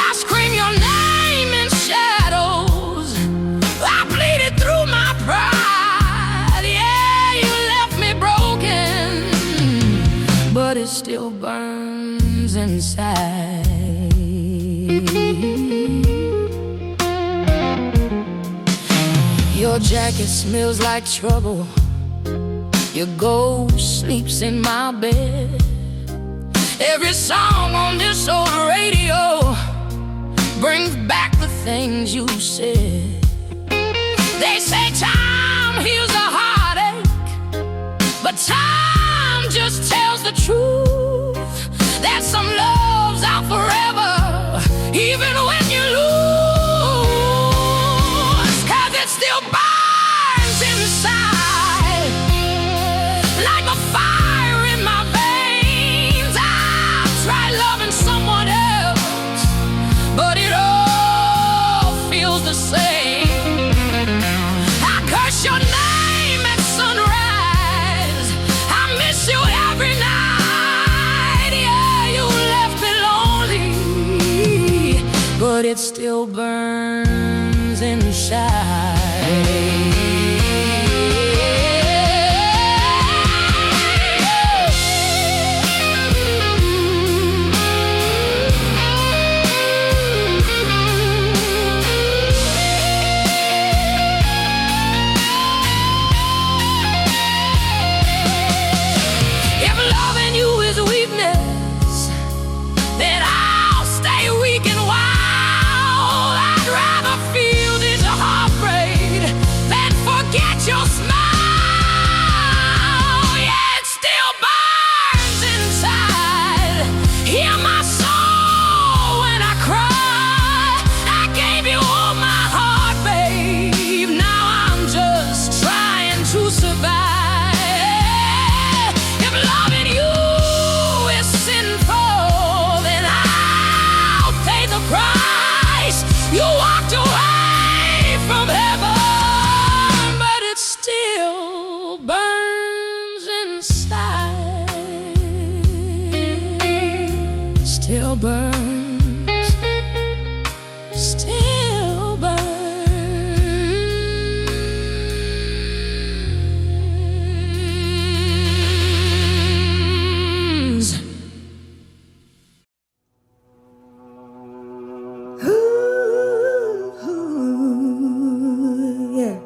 I scream your name in shadows, I bleed it through my pride. Yeah, you left me broken, but it still burns inside. Your jacket smells like trouble, your ghost sleeps in my bed. Every song on this old radio brings back the things you said. They say time heals a heartache, but time just tells the truth, that some love's out forever, even when you lose. 'Cause it still burns inside, like a fire in my veins. I've tried loving someone else, but it all feels the same. I curse your name at sunrise, I miss you every night. Yeah, you left me lonely, but it still burns inside. If loving you is weakness, then I'll stay weak and wild. I'd rather feel this heartbreak than forget your smile. Yeah, it still burns inside. Hear my soul when I cry. I gave you all my heart, babe. Now I'm just trying to survive. If loving you is sinful, then I'll pay the price. You walked away from heaven, but it still burns inside. Still burns, still burns. Yeah.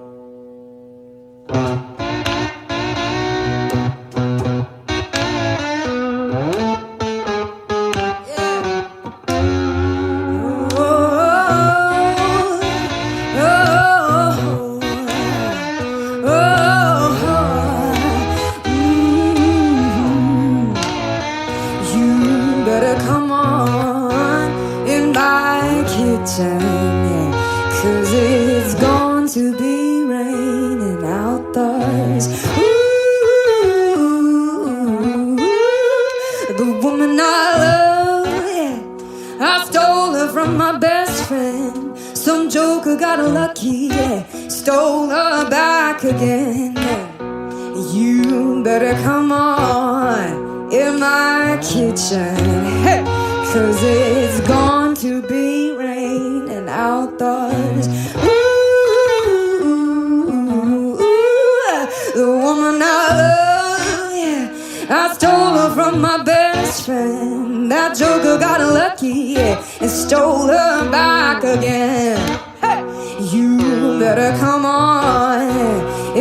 You better come on in my kitchen, yeah, 'cause it's going to be raining outdoors. Ooh, the woman I love, yeah, I stole her from my best friend. Some joker got lucky, yeah, stole her back again. Yeah. You better come on in my kitchen, hey, 'cause it's going to be raining outdoors. Ooh, the woman I love, yeah, I stole her from my best friend. That joker got lucky, yeah, and stole her back again. Hey, you better come on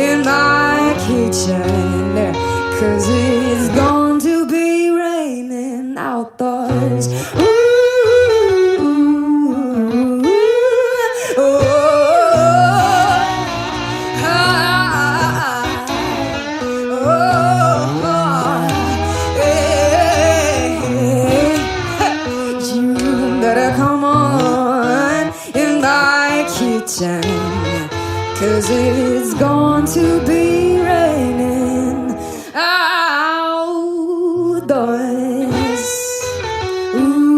in my kitchen, 'cause it's going to be raining outdoors. Ooh, 'cause it's going to be raining outdoors. Ooh.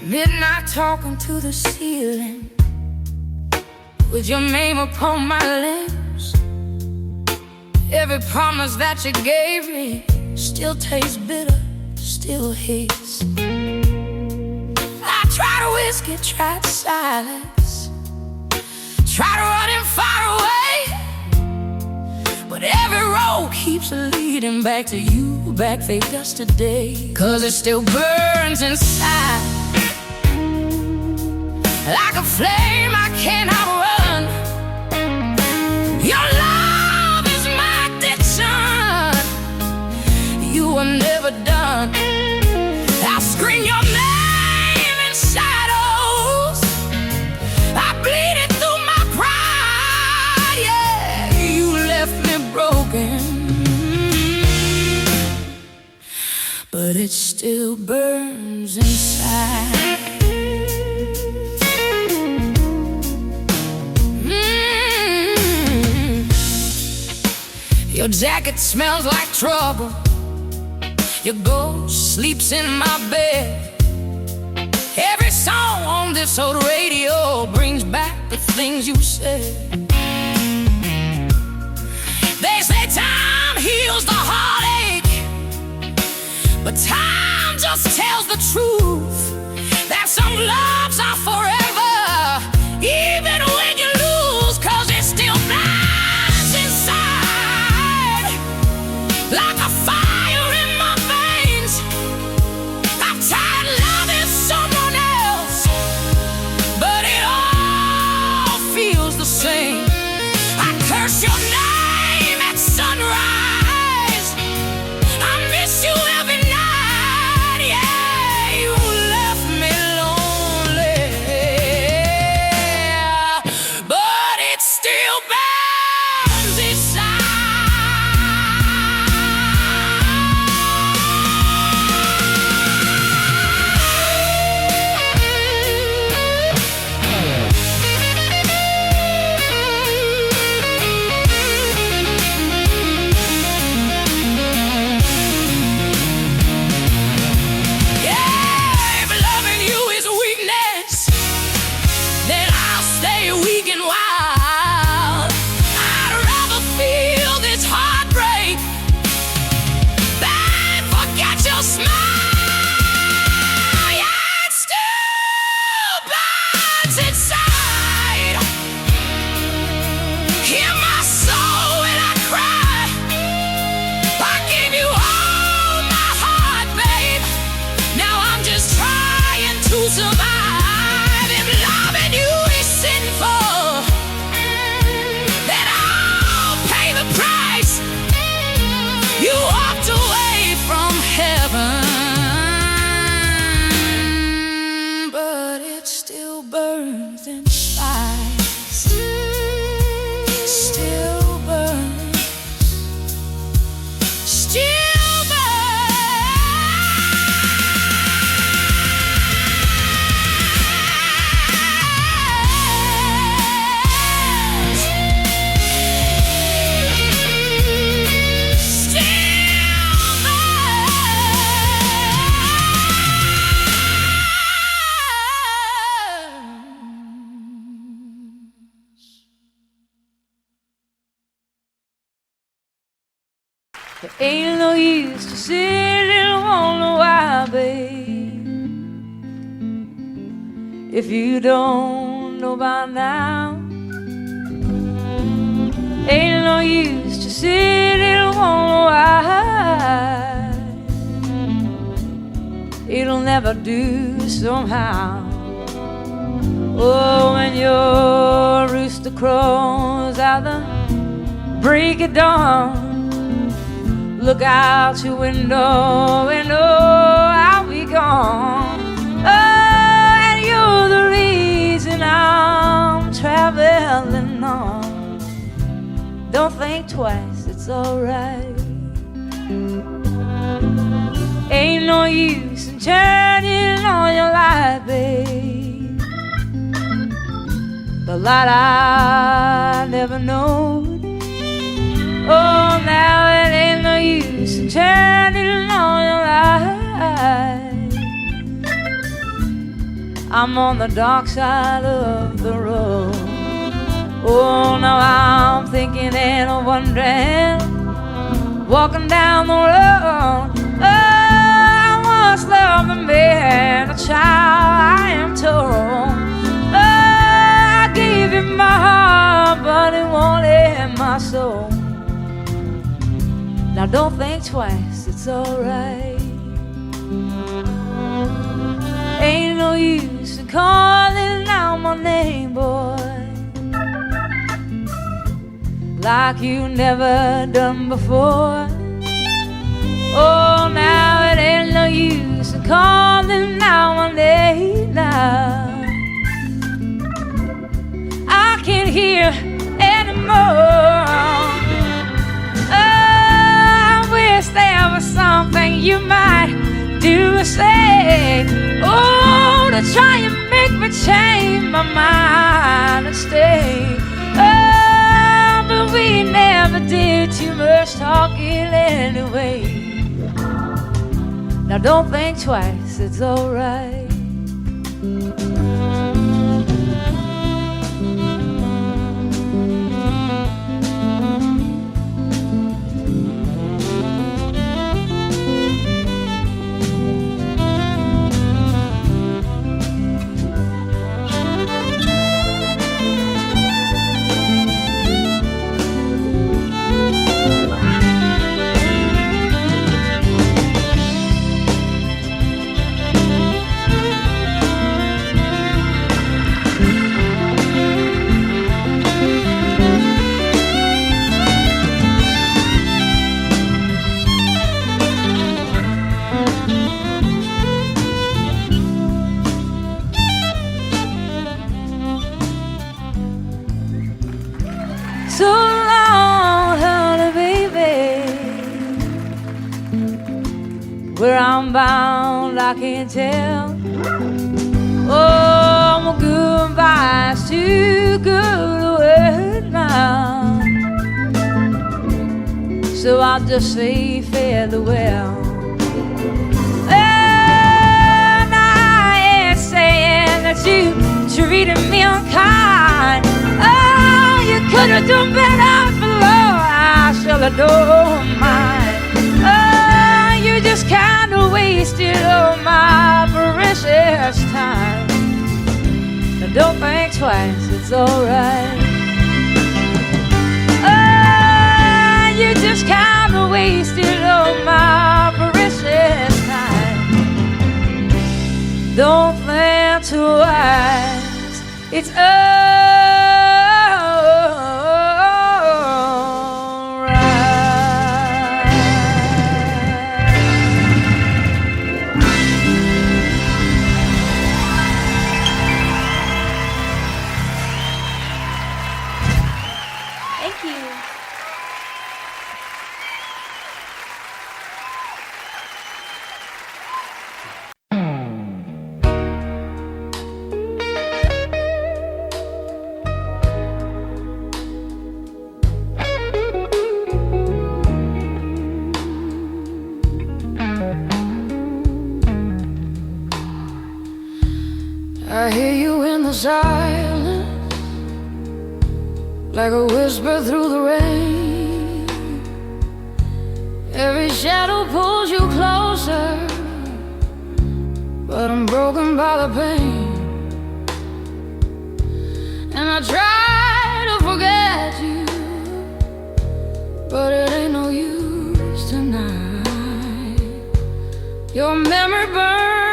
Midnight talking to the ceiling with your name upon my lips. Every promise that you gave me still tastes bitter, still hits. I tried whiskey, tried silence, tried running far away, but every road keeps leading back to you, back faced us today. 'Cause it still burns inside like a flame I cannot run. Your love is my addiction. You were never done. I scream your name in shadows. I bleed it through my pride. Yeah, you left me broken, but it still burns inside. Your jacket smells like trouble. Your ghost sleeps in my bed. Every song on this old radio brings back the things you said. They say time heals the heartache, but time just tells the truth that some loves are forever, even when you lose, 'cause it still burns inside like a fire in my veins. I've tried loving someone else, but it all feels the same. I curse your name at sunrise. I miss you every night. Yeah, you left me lonely, but it still burns inside. Yeah, if loving you is a weakness, then I'll stay weak and wild. I'd rather feel this heartbreak than forget your smile. Yeah, it still burns inside. Hear my soul when I cry. I gave you all my heart, babe. Now I'm just trying to survive. If loving you is sinful, then I'll pay the price. You walked away from heaven, but it still burns inside. Still burns. Still burns. Still burns. There ain't no use to sit and wonder why, babe, if you don't know by now. Ain't no use to sit and wonder why, it'll never do somehow. Oh, when your rooster crows at the break of dawn, look out your window and oh, I'll be gone. Oh, and you're the reason I'm traveling on. Don't think twice, it's alright. Ain't no use in turning on your light, babe. The light I never known. Oh, now it ain't no use in turning on your light. I'm on the dark side of the road. Oh, now I'm thinking and wondering, walking down the road. Oh, I once loved a man, a child, I am told. Oh, I gave him my heart, but it wanted my soul. Now don't think twice, it's alright. Ain't no use in calling out my name, boy, like you never done before. Oh, now it ain't no use in calling out my name now. I can't hear anymore. Oh, I wish there was something you might do or say. Oh, to try and make me change my mind and stay. Oh, but we never did too much talking anyway. Now don't think twice, it's alright. So long, honey, baby. Where I'm bound, I can't tell. Oh, my goodbye's too good a word now. So I'll just say farewell. And I ain't saying that you treated me unkind. Oh, you could have done better for Lord, I should have done mine. Oh, you just kind of wasted all my precious time. Now don't think twice, it's alright. Oh, you just kind of wasted all my precious time. Don't think twice, it's alright. Thank you. I hear you in the silence, like a whisper through the rain. Every shadow pulls you closer, but I'm broken by the pain. And I try to forget you, but it ain't no use tonight. Your memory burns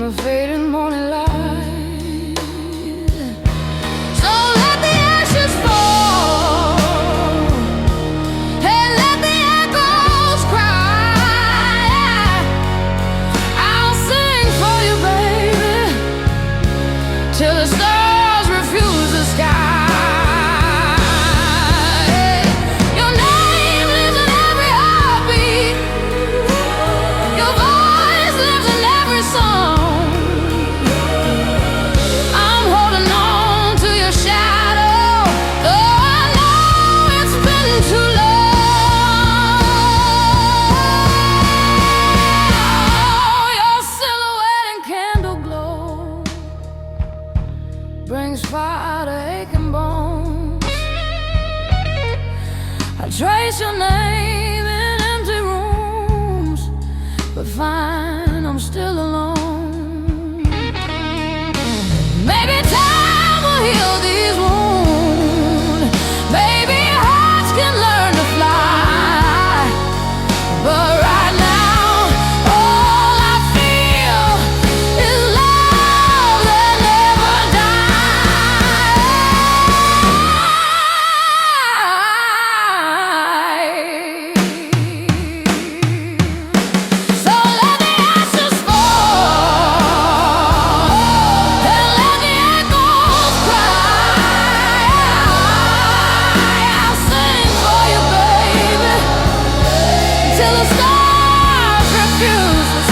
the fading morning light. So let the ashes fall and let the echoes cry. I'll sing for you, baby, till the stars refuse the sky. Your name lives in every heartbeat. Your voice lives in every song. I'm holding on to your shadow, though I know it's been too long. Your silhouette and candle glow brings fire to aching bones. I trace your name in empty rooms, but find I'm still alone. Maybe time will heal these wounds. Maybe hearts can learn to fly. But right now, all I feel is love that never dies. So let the ashes fall and let the echoes cry. I'll sing for you, baby, till the stars refuse the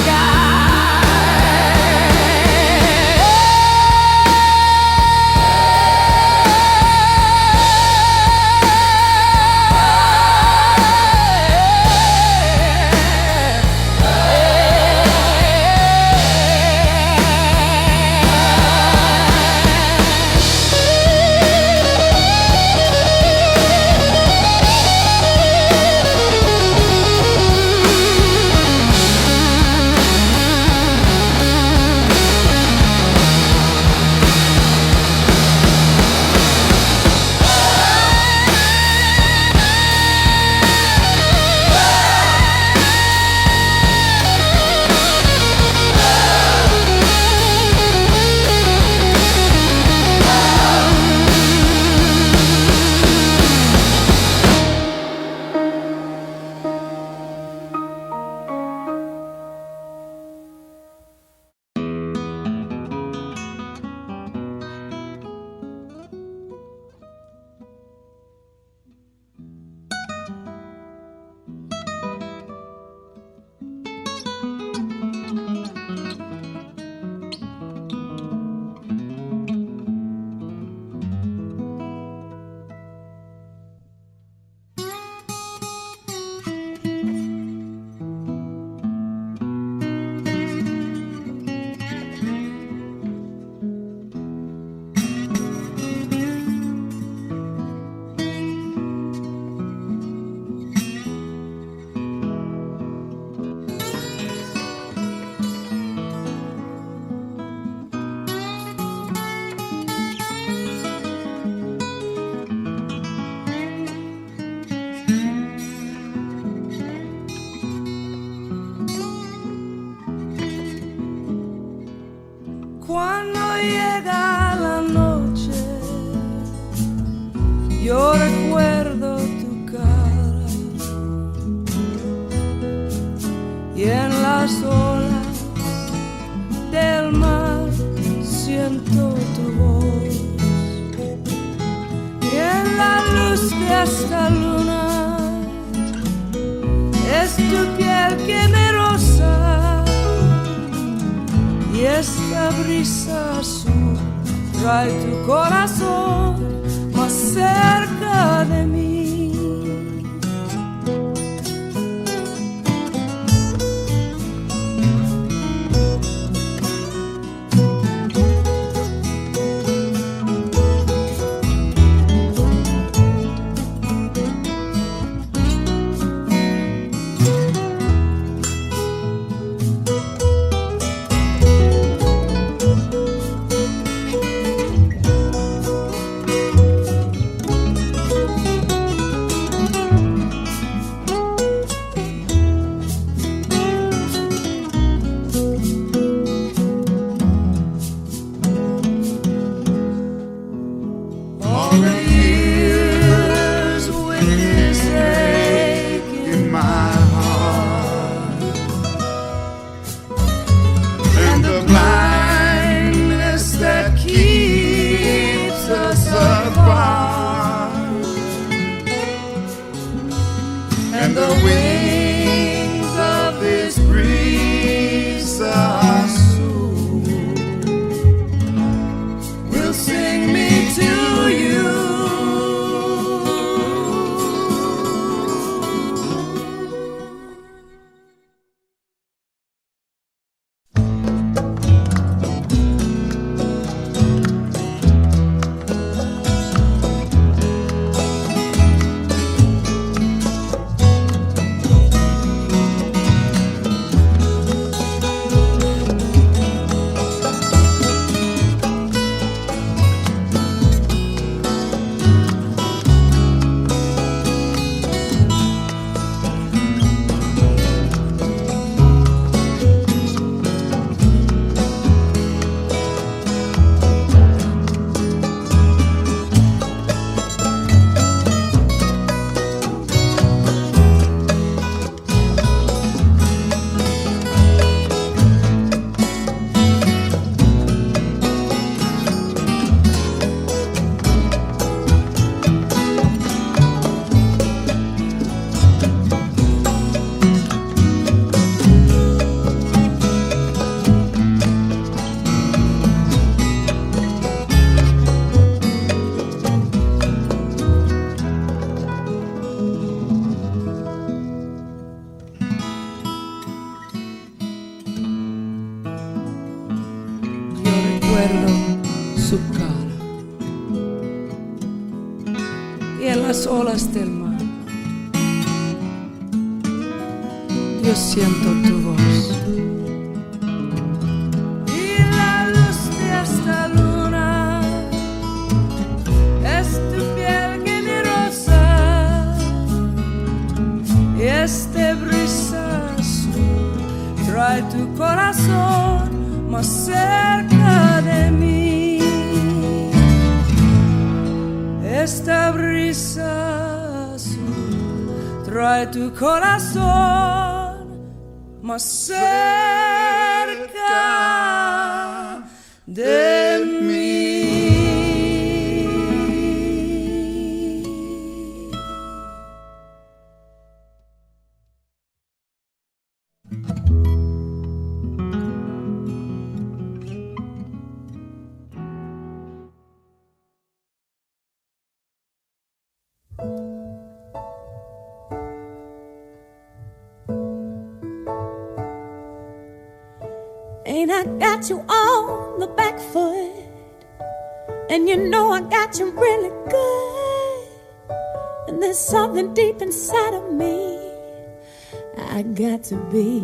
Cuando llega la noche, yo recuerdo tu cara y en las olas del mar siento tu voz y en la luz de esta luna es tu piel que me roza. Y esta brisa azul trae tu corazón más cerca de mí. recuerdo su cara y en las olas del mar yo siento tu voz. Y la luz de esta luna es tu piel que me rosa y este brisa azul trae tu corazón más cerca de mí. Esta brisa azul trae tu corazón más cerca de mí. Ain't I got you on the back foot? And you know I got you really good. And there's something deep inside of me I got to be.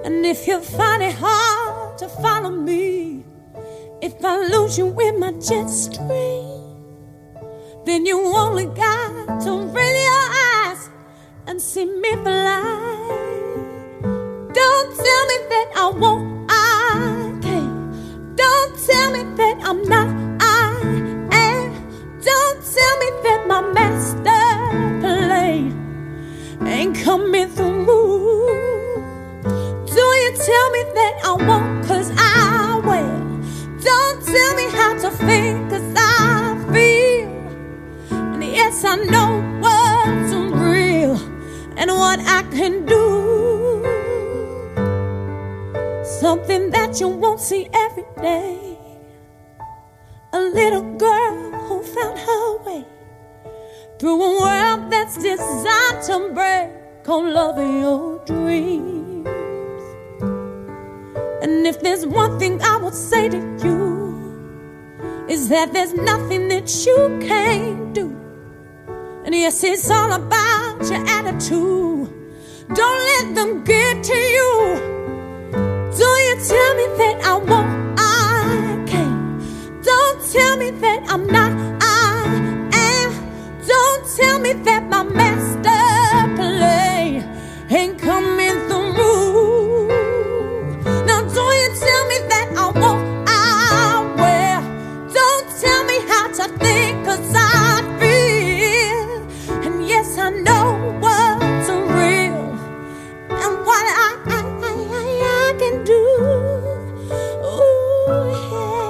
And if you find it hard to follow me, if I lose you in my jet stream, then you only got to raise your eyes and see me fly. Don't tell me that I won't, I can't. Don't tell me that I'm not, I am. Don't tell me that my master plan ain't coming through. Do you tell me that I won't, 'cause I will. Don't tell me how to feel, 'cause I feel. And yes, I know what's real and what I can do. Something that you won't see every day. A little girl who found her way through a world that's designed to break on love of your dreams. And if there's one thing I would say to you, is that there's nothing that you can't do. And yes, it's all about your attitude. Don't let them get to you. Do you tell me that I won't, I can't. Don't tell me that I'm not, I am. Don't tell me that my master plan ain't coming through. Now do you tell me that I won't, I will. Don't tell me how to think, 'cause I feel. And yes, I know what's real and what I can do. Ooh, yeah.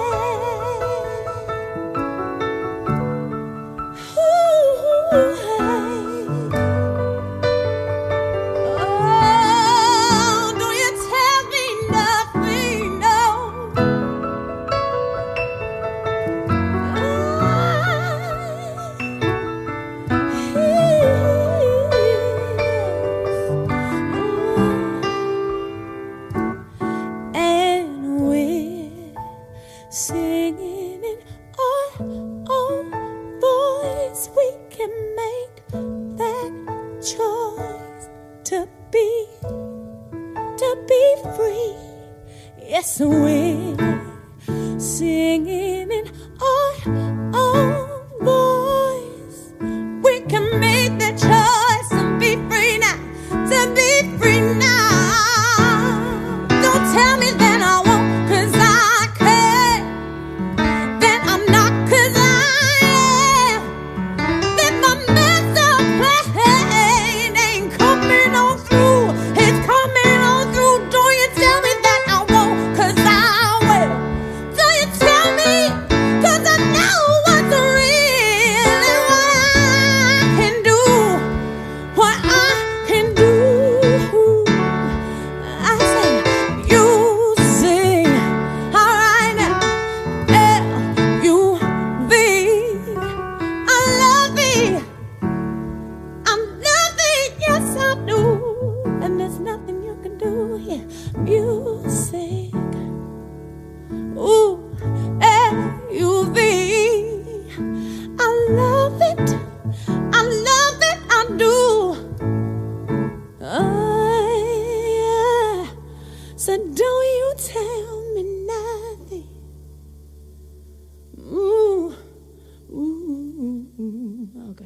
Ooh, oh, do you tell me nothing? No. Singing in our own voice, we can make that choice to be free. Yes, we're singing in our own voice. We can make that choice and be free now, to be free now. Don't tell me that I won't, 'cause I can't. That I'm not, 'cause I am. That my master plan ain't coming on through. It's coming on through. Do you tell me that I won't, 'cause I will. Do you tell me you tell me nothing. Ooh, okay.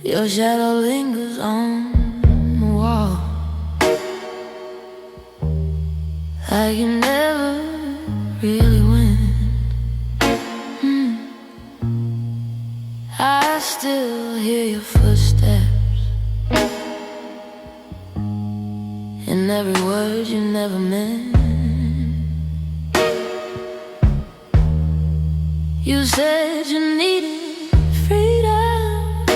Your shadow lingers on the wall, like you never really went. I still hear your footsteps in every word you never meant. You said you needed freedom,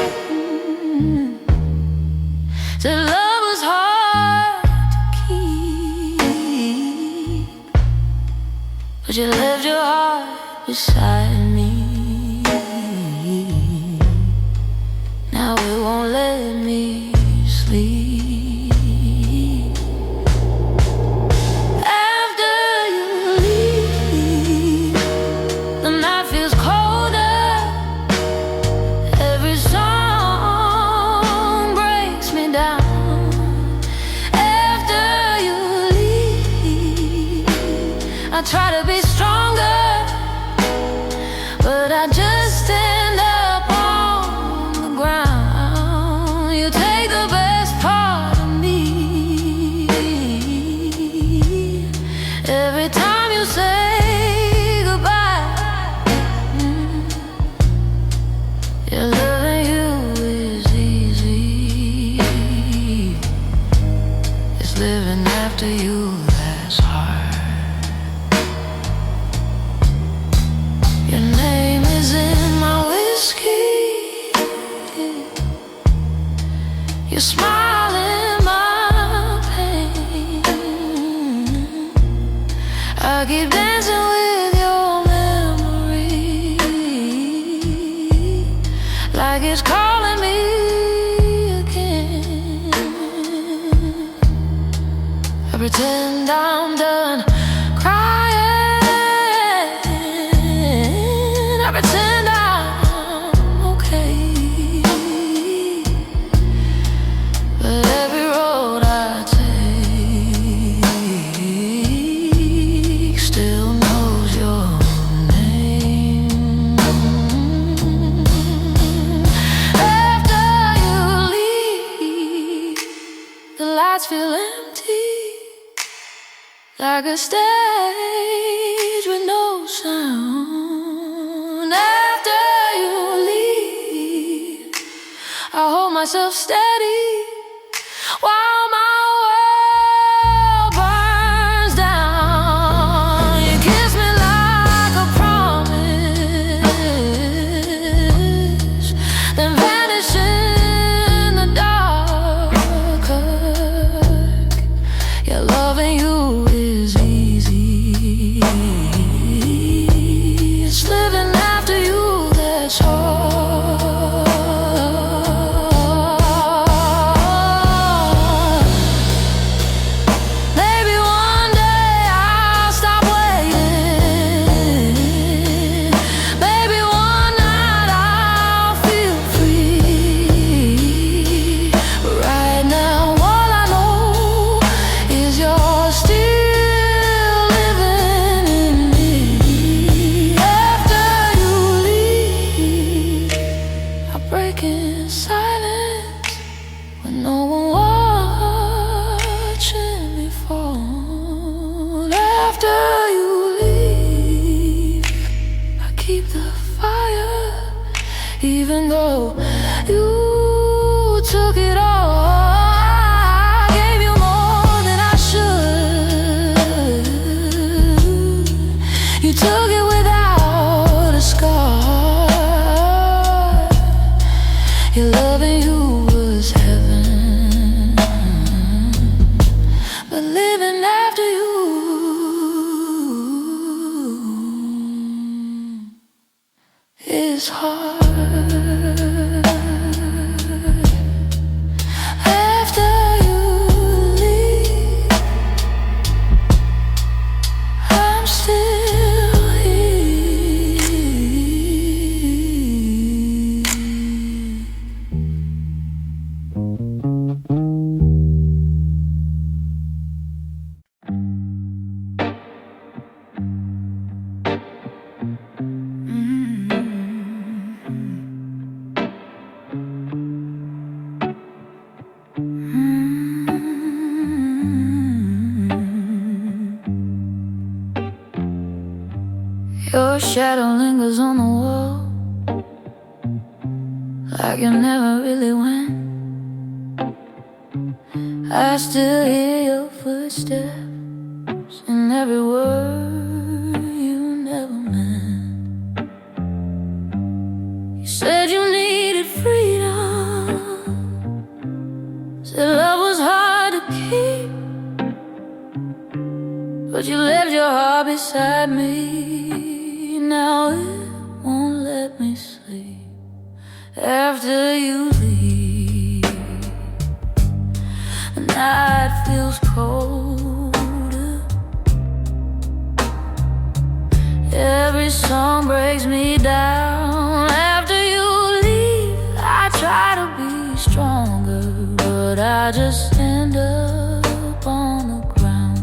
said love was hard to keep, but you left your heart beside me. Now it won't let me sleep. After you leave, the night feels colder. Every song breaks me down. After you leave, I try to be stronger, but I just end up on the ground. You take the best part of me. Every time you say goodbye, your loving you is easy. It's living after you that's hard. Your name is in my whiskey, your smile in my pain. I keep dancing with your memory, like it's calling me again. I pretend I'm done crying, I pretend I'm okay, but every road I take still knows your name. After you leave, the lights feel empty, like a stage with no sound. After you leave, I hold myself steady while my world burns down. You kiss me like a promise, then vanish in the dark. Your loving you is easy. It's living after you that's hard. Maybe one day I'll stop waiting. Maybe one night I'll feel free. But right now all I know is you're still living in me. After you leave, I break in silence when no one watching me fall. After you leave, I keep the fire, even though you took it all. I gave you more than I should. You took it without a scar. Your loving you was heaven, but living after you is hard. After you leave, I'm still here. Your shadow lingers on the wall, like you never really went. I still hear your footsteps in every word you never meant. You said you needed freedom, said love was hard to keep, but you left your heart beside me. Now it won't let me sleep. After you leave, the night feels colder. Every song breaks me down. After you leave, I try to be stronger, but I just end up on the ground.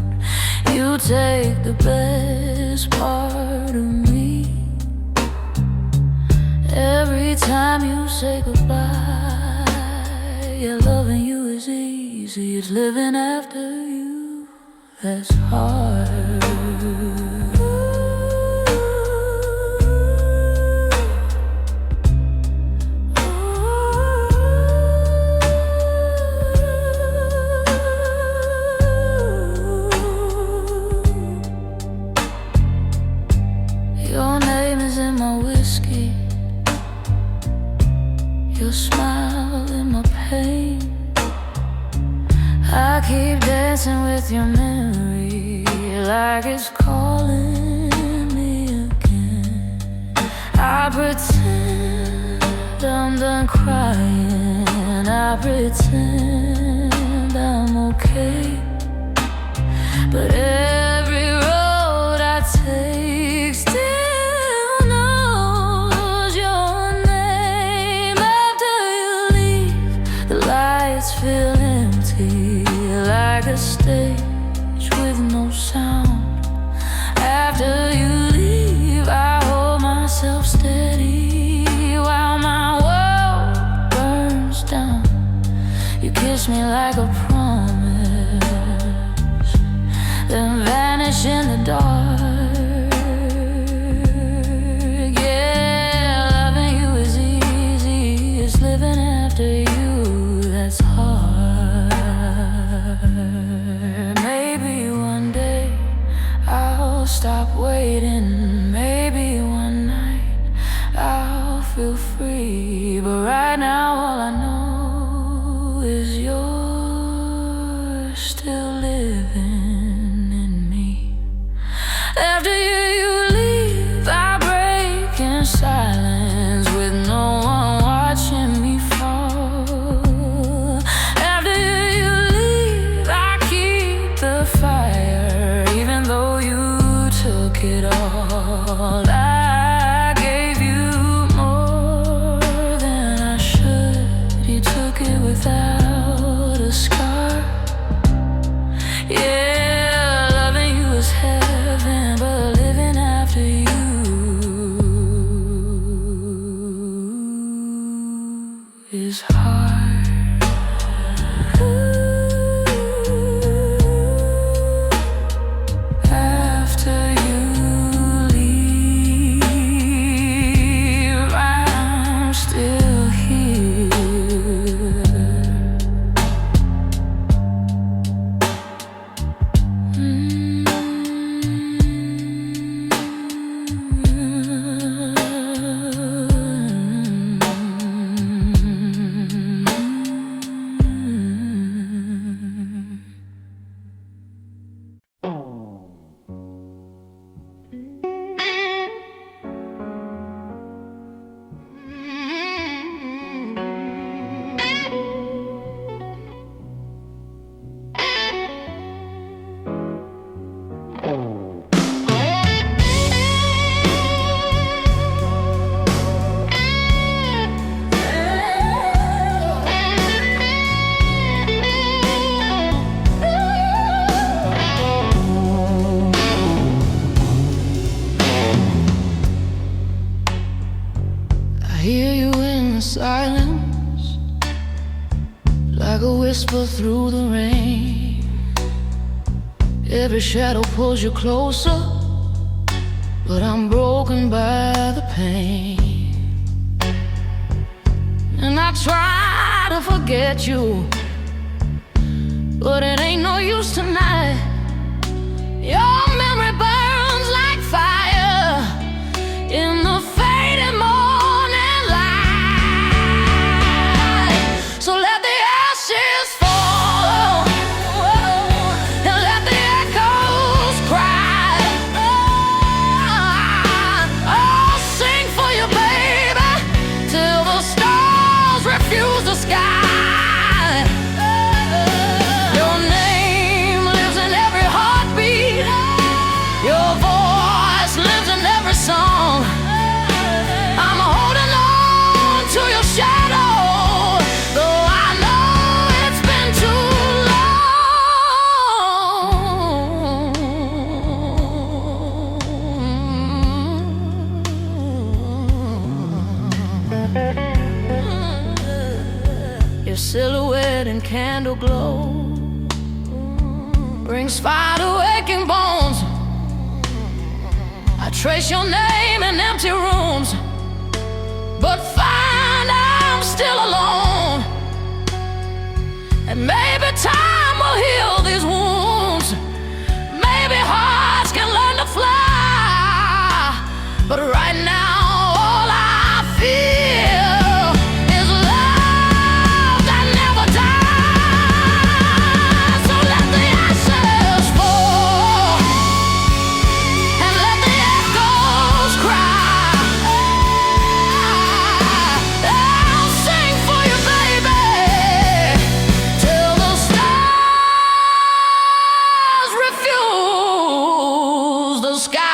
You take the best part of me. Every time you say goodbye, yeah, loving you is easy. It's living after you that's hard. Your name is in my whiskey, your smile in my pain. I keep dancing with your memory, like it's calling me again. I pretend I'm done crying, I pretend I'm okay, but every road I take still knows your name. After you leave, the lights feel empty, like a stage with no sound. After you leave, I hold myself steady while my world burns down. You kiss me like a promise, then vanish in the dark. Yeah, loving you is easy. It's living after you that's hard. Maybe one day I'll stop waiting. Maybe one night I'll feel free. But right now all I know is you're still living in me. After you leave, I break in silence with no one watching me fall. After you leave, I keep the fire, even though you took it all. I gave you more than I should. You took it without a scar. Yeah, loving you is heaven, but living after you is hard. After you leave. silence, like a whisper through the rain. Every shadow pulls you closer, but I'm broken by the pain. And I try to forget you, but it ain't no use tonight. Your memory burns like fire in the fading morning light. So let the ashes fall, and let the echoes cry. I'll sing for you, baby, till the stars refuse the sky. Your name lives in every heartbeat, your voice lives in every song. I'm holding on to your shadow, though I know it's been too long. Your silhouette and candle glow brings fire to aching bones. I trace your name in empty rooms, but find I'm still alone. And maybe time will heal these wounds. Maybe hearts can learn to fly. But right now, all I feel is love that never dies. So let the ashes fall, and let the echoes cry. I'll sing for you, baby, till the stars refuse the sky.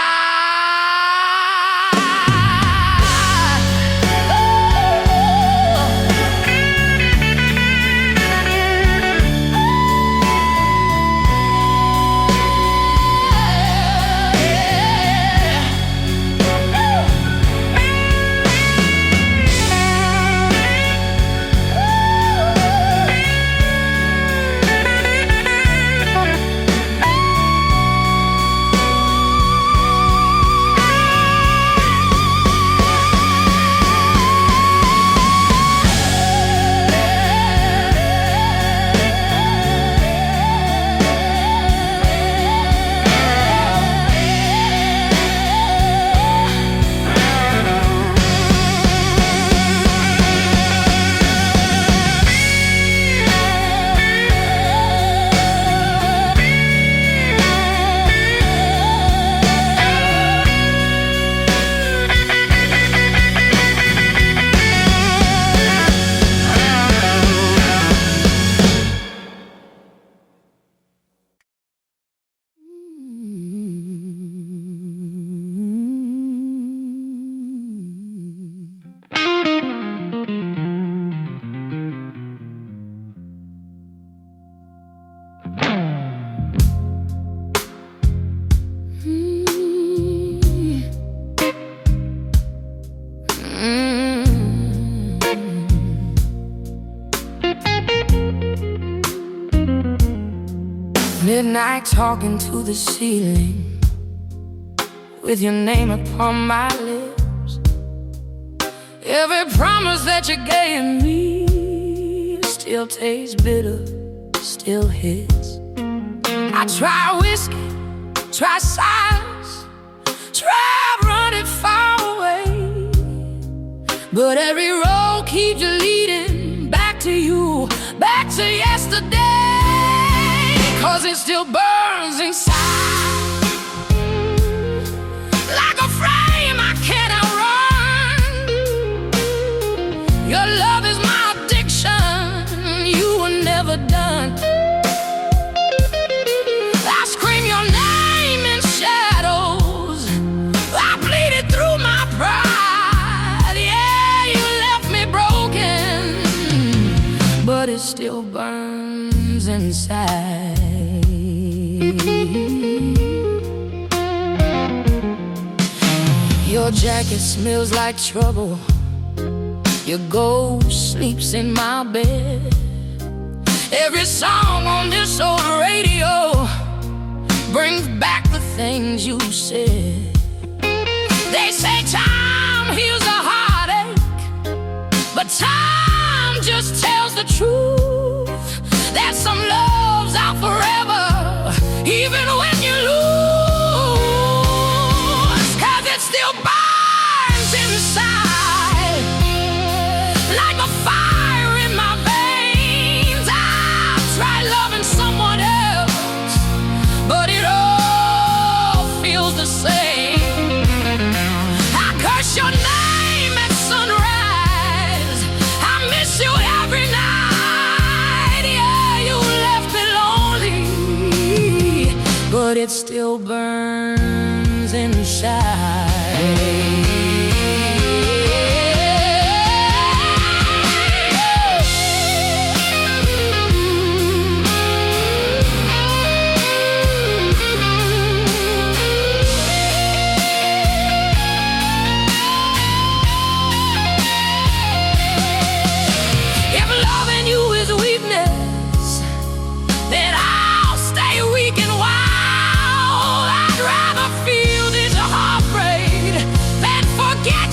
Midnight talking to the ceiling, with your name upon my lips. Every promise that you gave me still tastes bitter, still hits. I try whiskey, try silence, try running far away, but every road keeps you leading back to you, back to yesterday. 'Cause it still burns inside, like a flame I can't outrun. Your love is my addiction, you were never done. I scream your name in shadows, I bleed it through my pride. Yeah, you left me broken, but it still burns inside. Your jacket smells like trouble, Your ghost sleeps in my bed. Every song on this old radio brings back the things you said. They say time heals a heartache, but time just tells the truth that some love's out forever, even when you lose. 'Cause it still burns inside like a fire in my veins. I've tried loving someone else, but it all feels the same. I curse your name at sunrise. I miss you every night. Yeah, you left me lonely, but it still burns inside.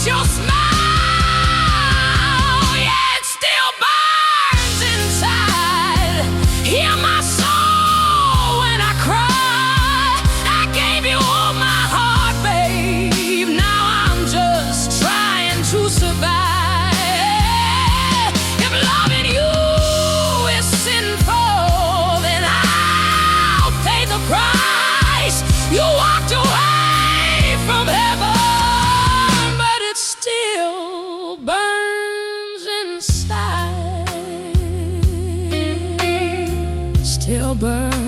Your smile, yeah, it still burns inside. Hear my soul when I cry. I gave you all my heart, babe. Now I'm just trying to survive. If loving you is sinful, then I'll pay the price. You walked away from heaven, still burns inside, still burns.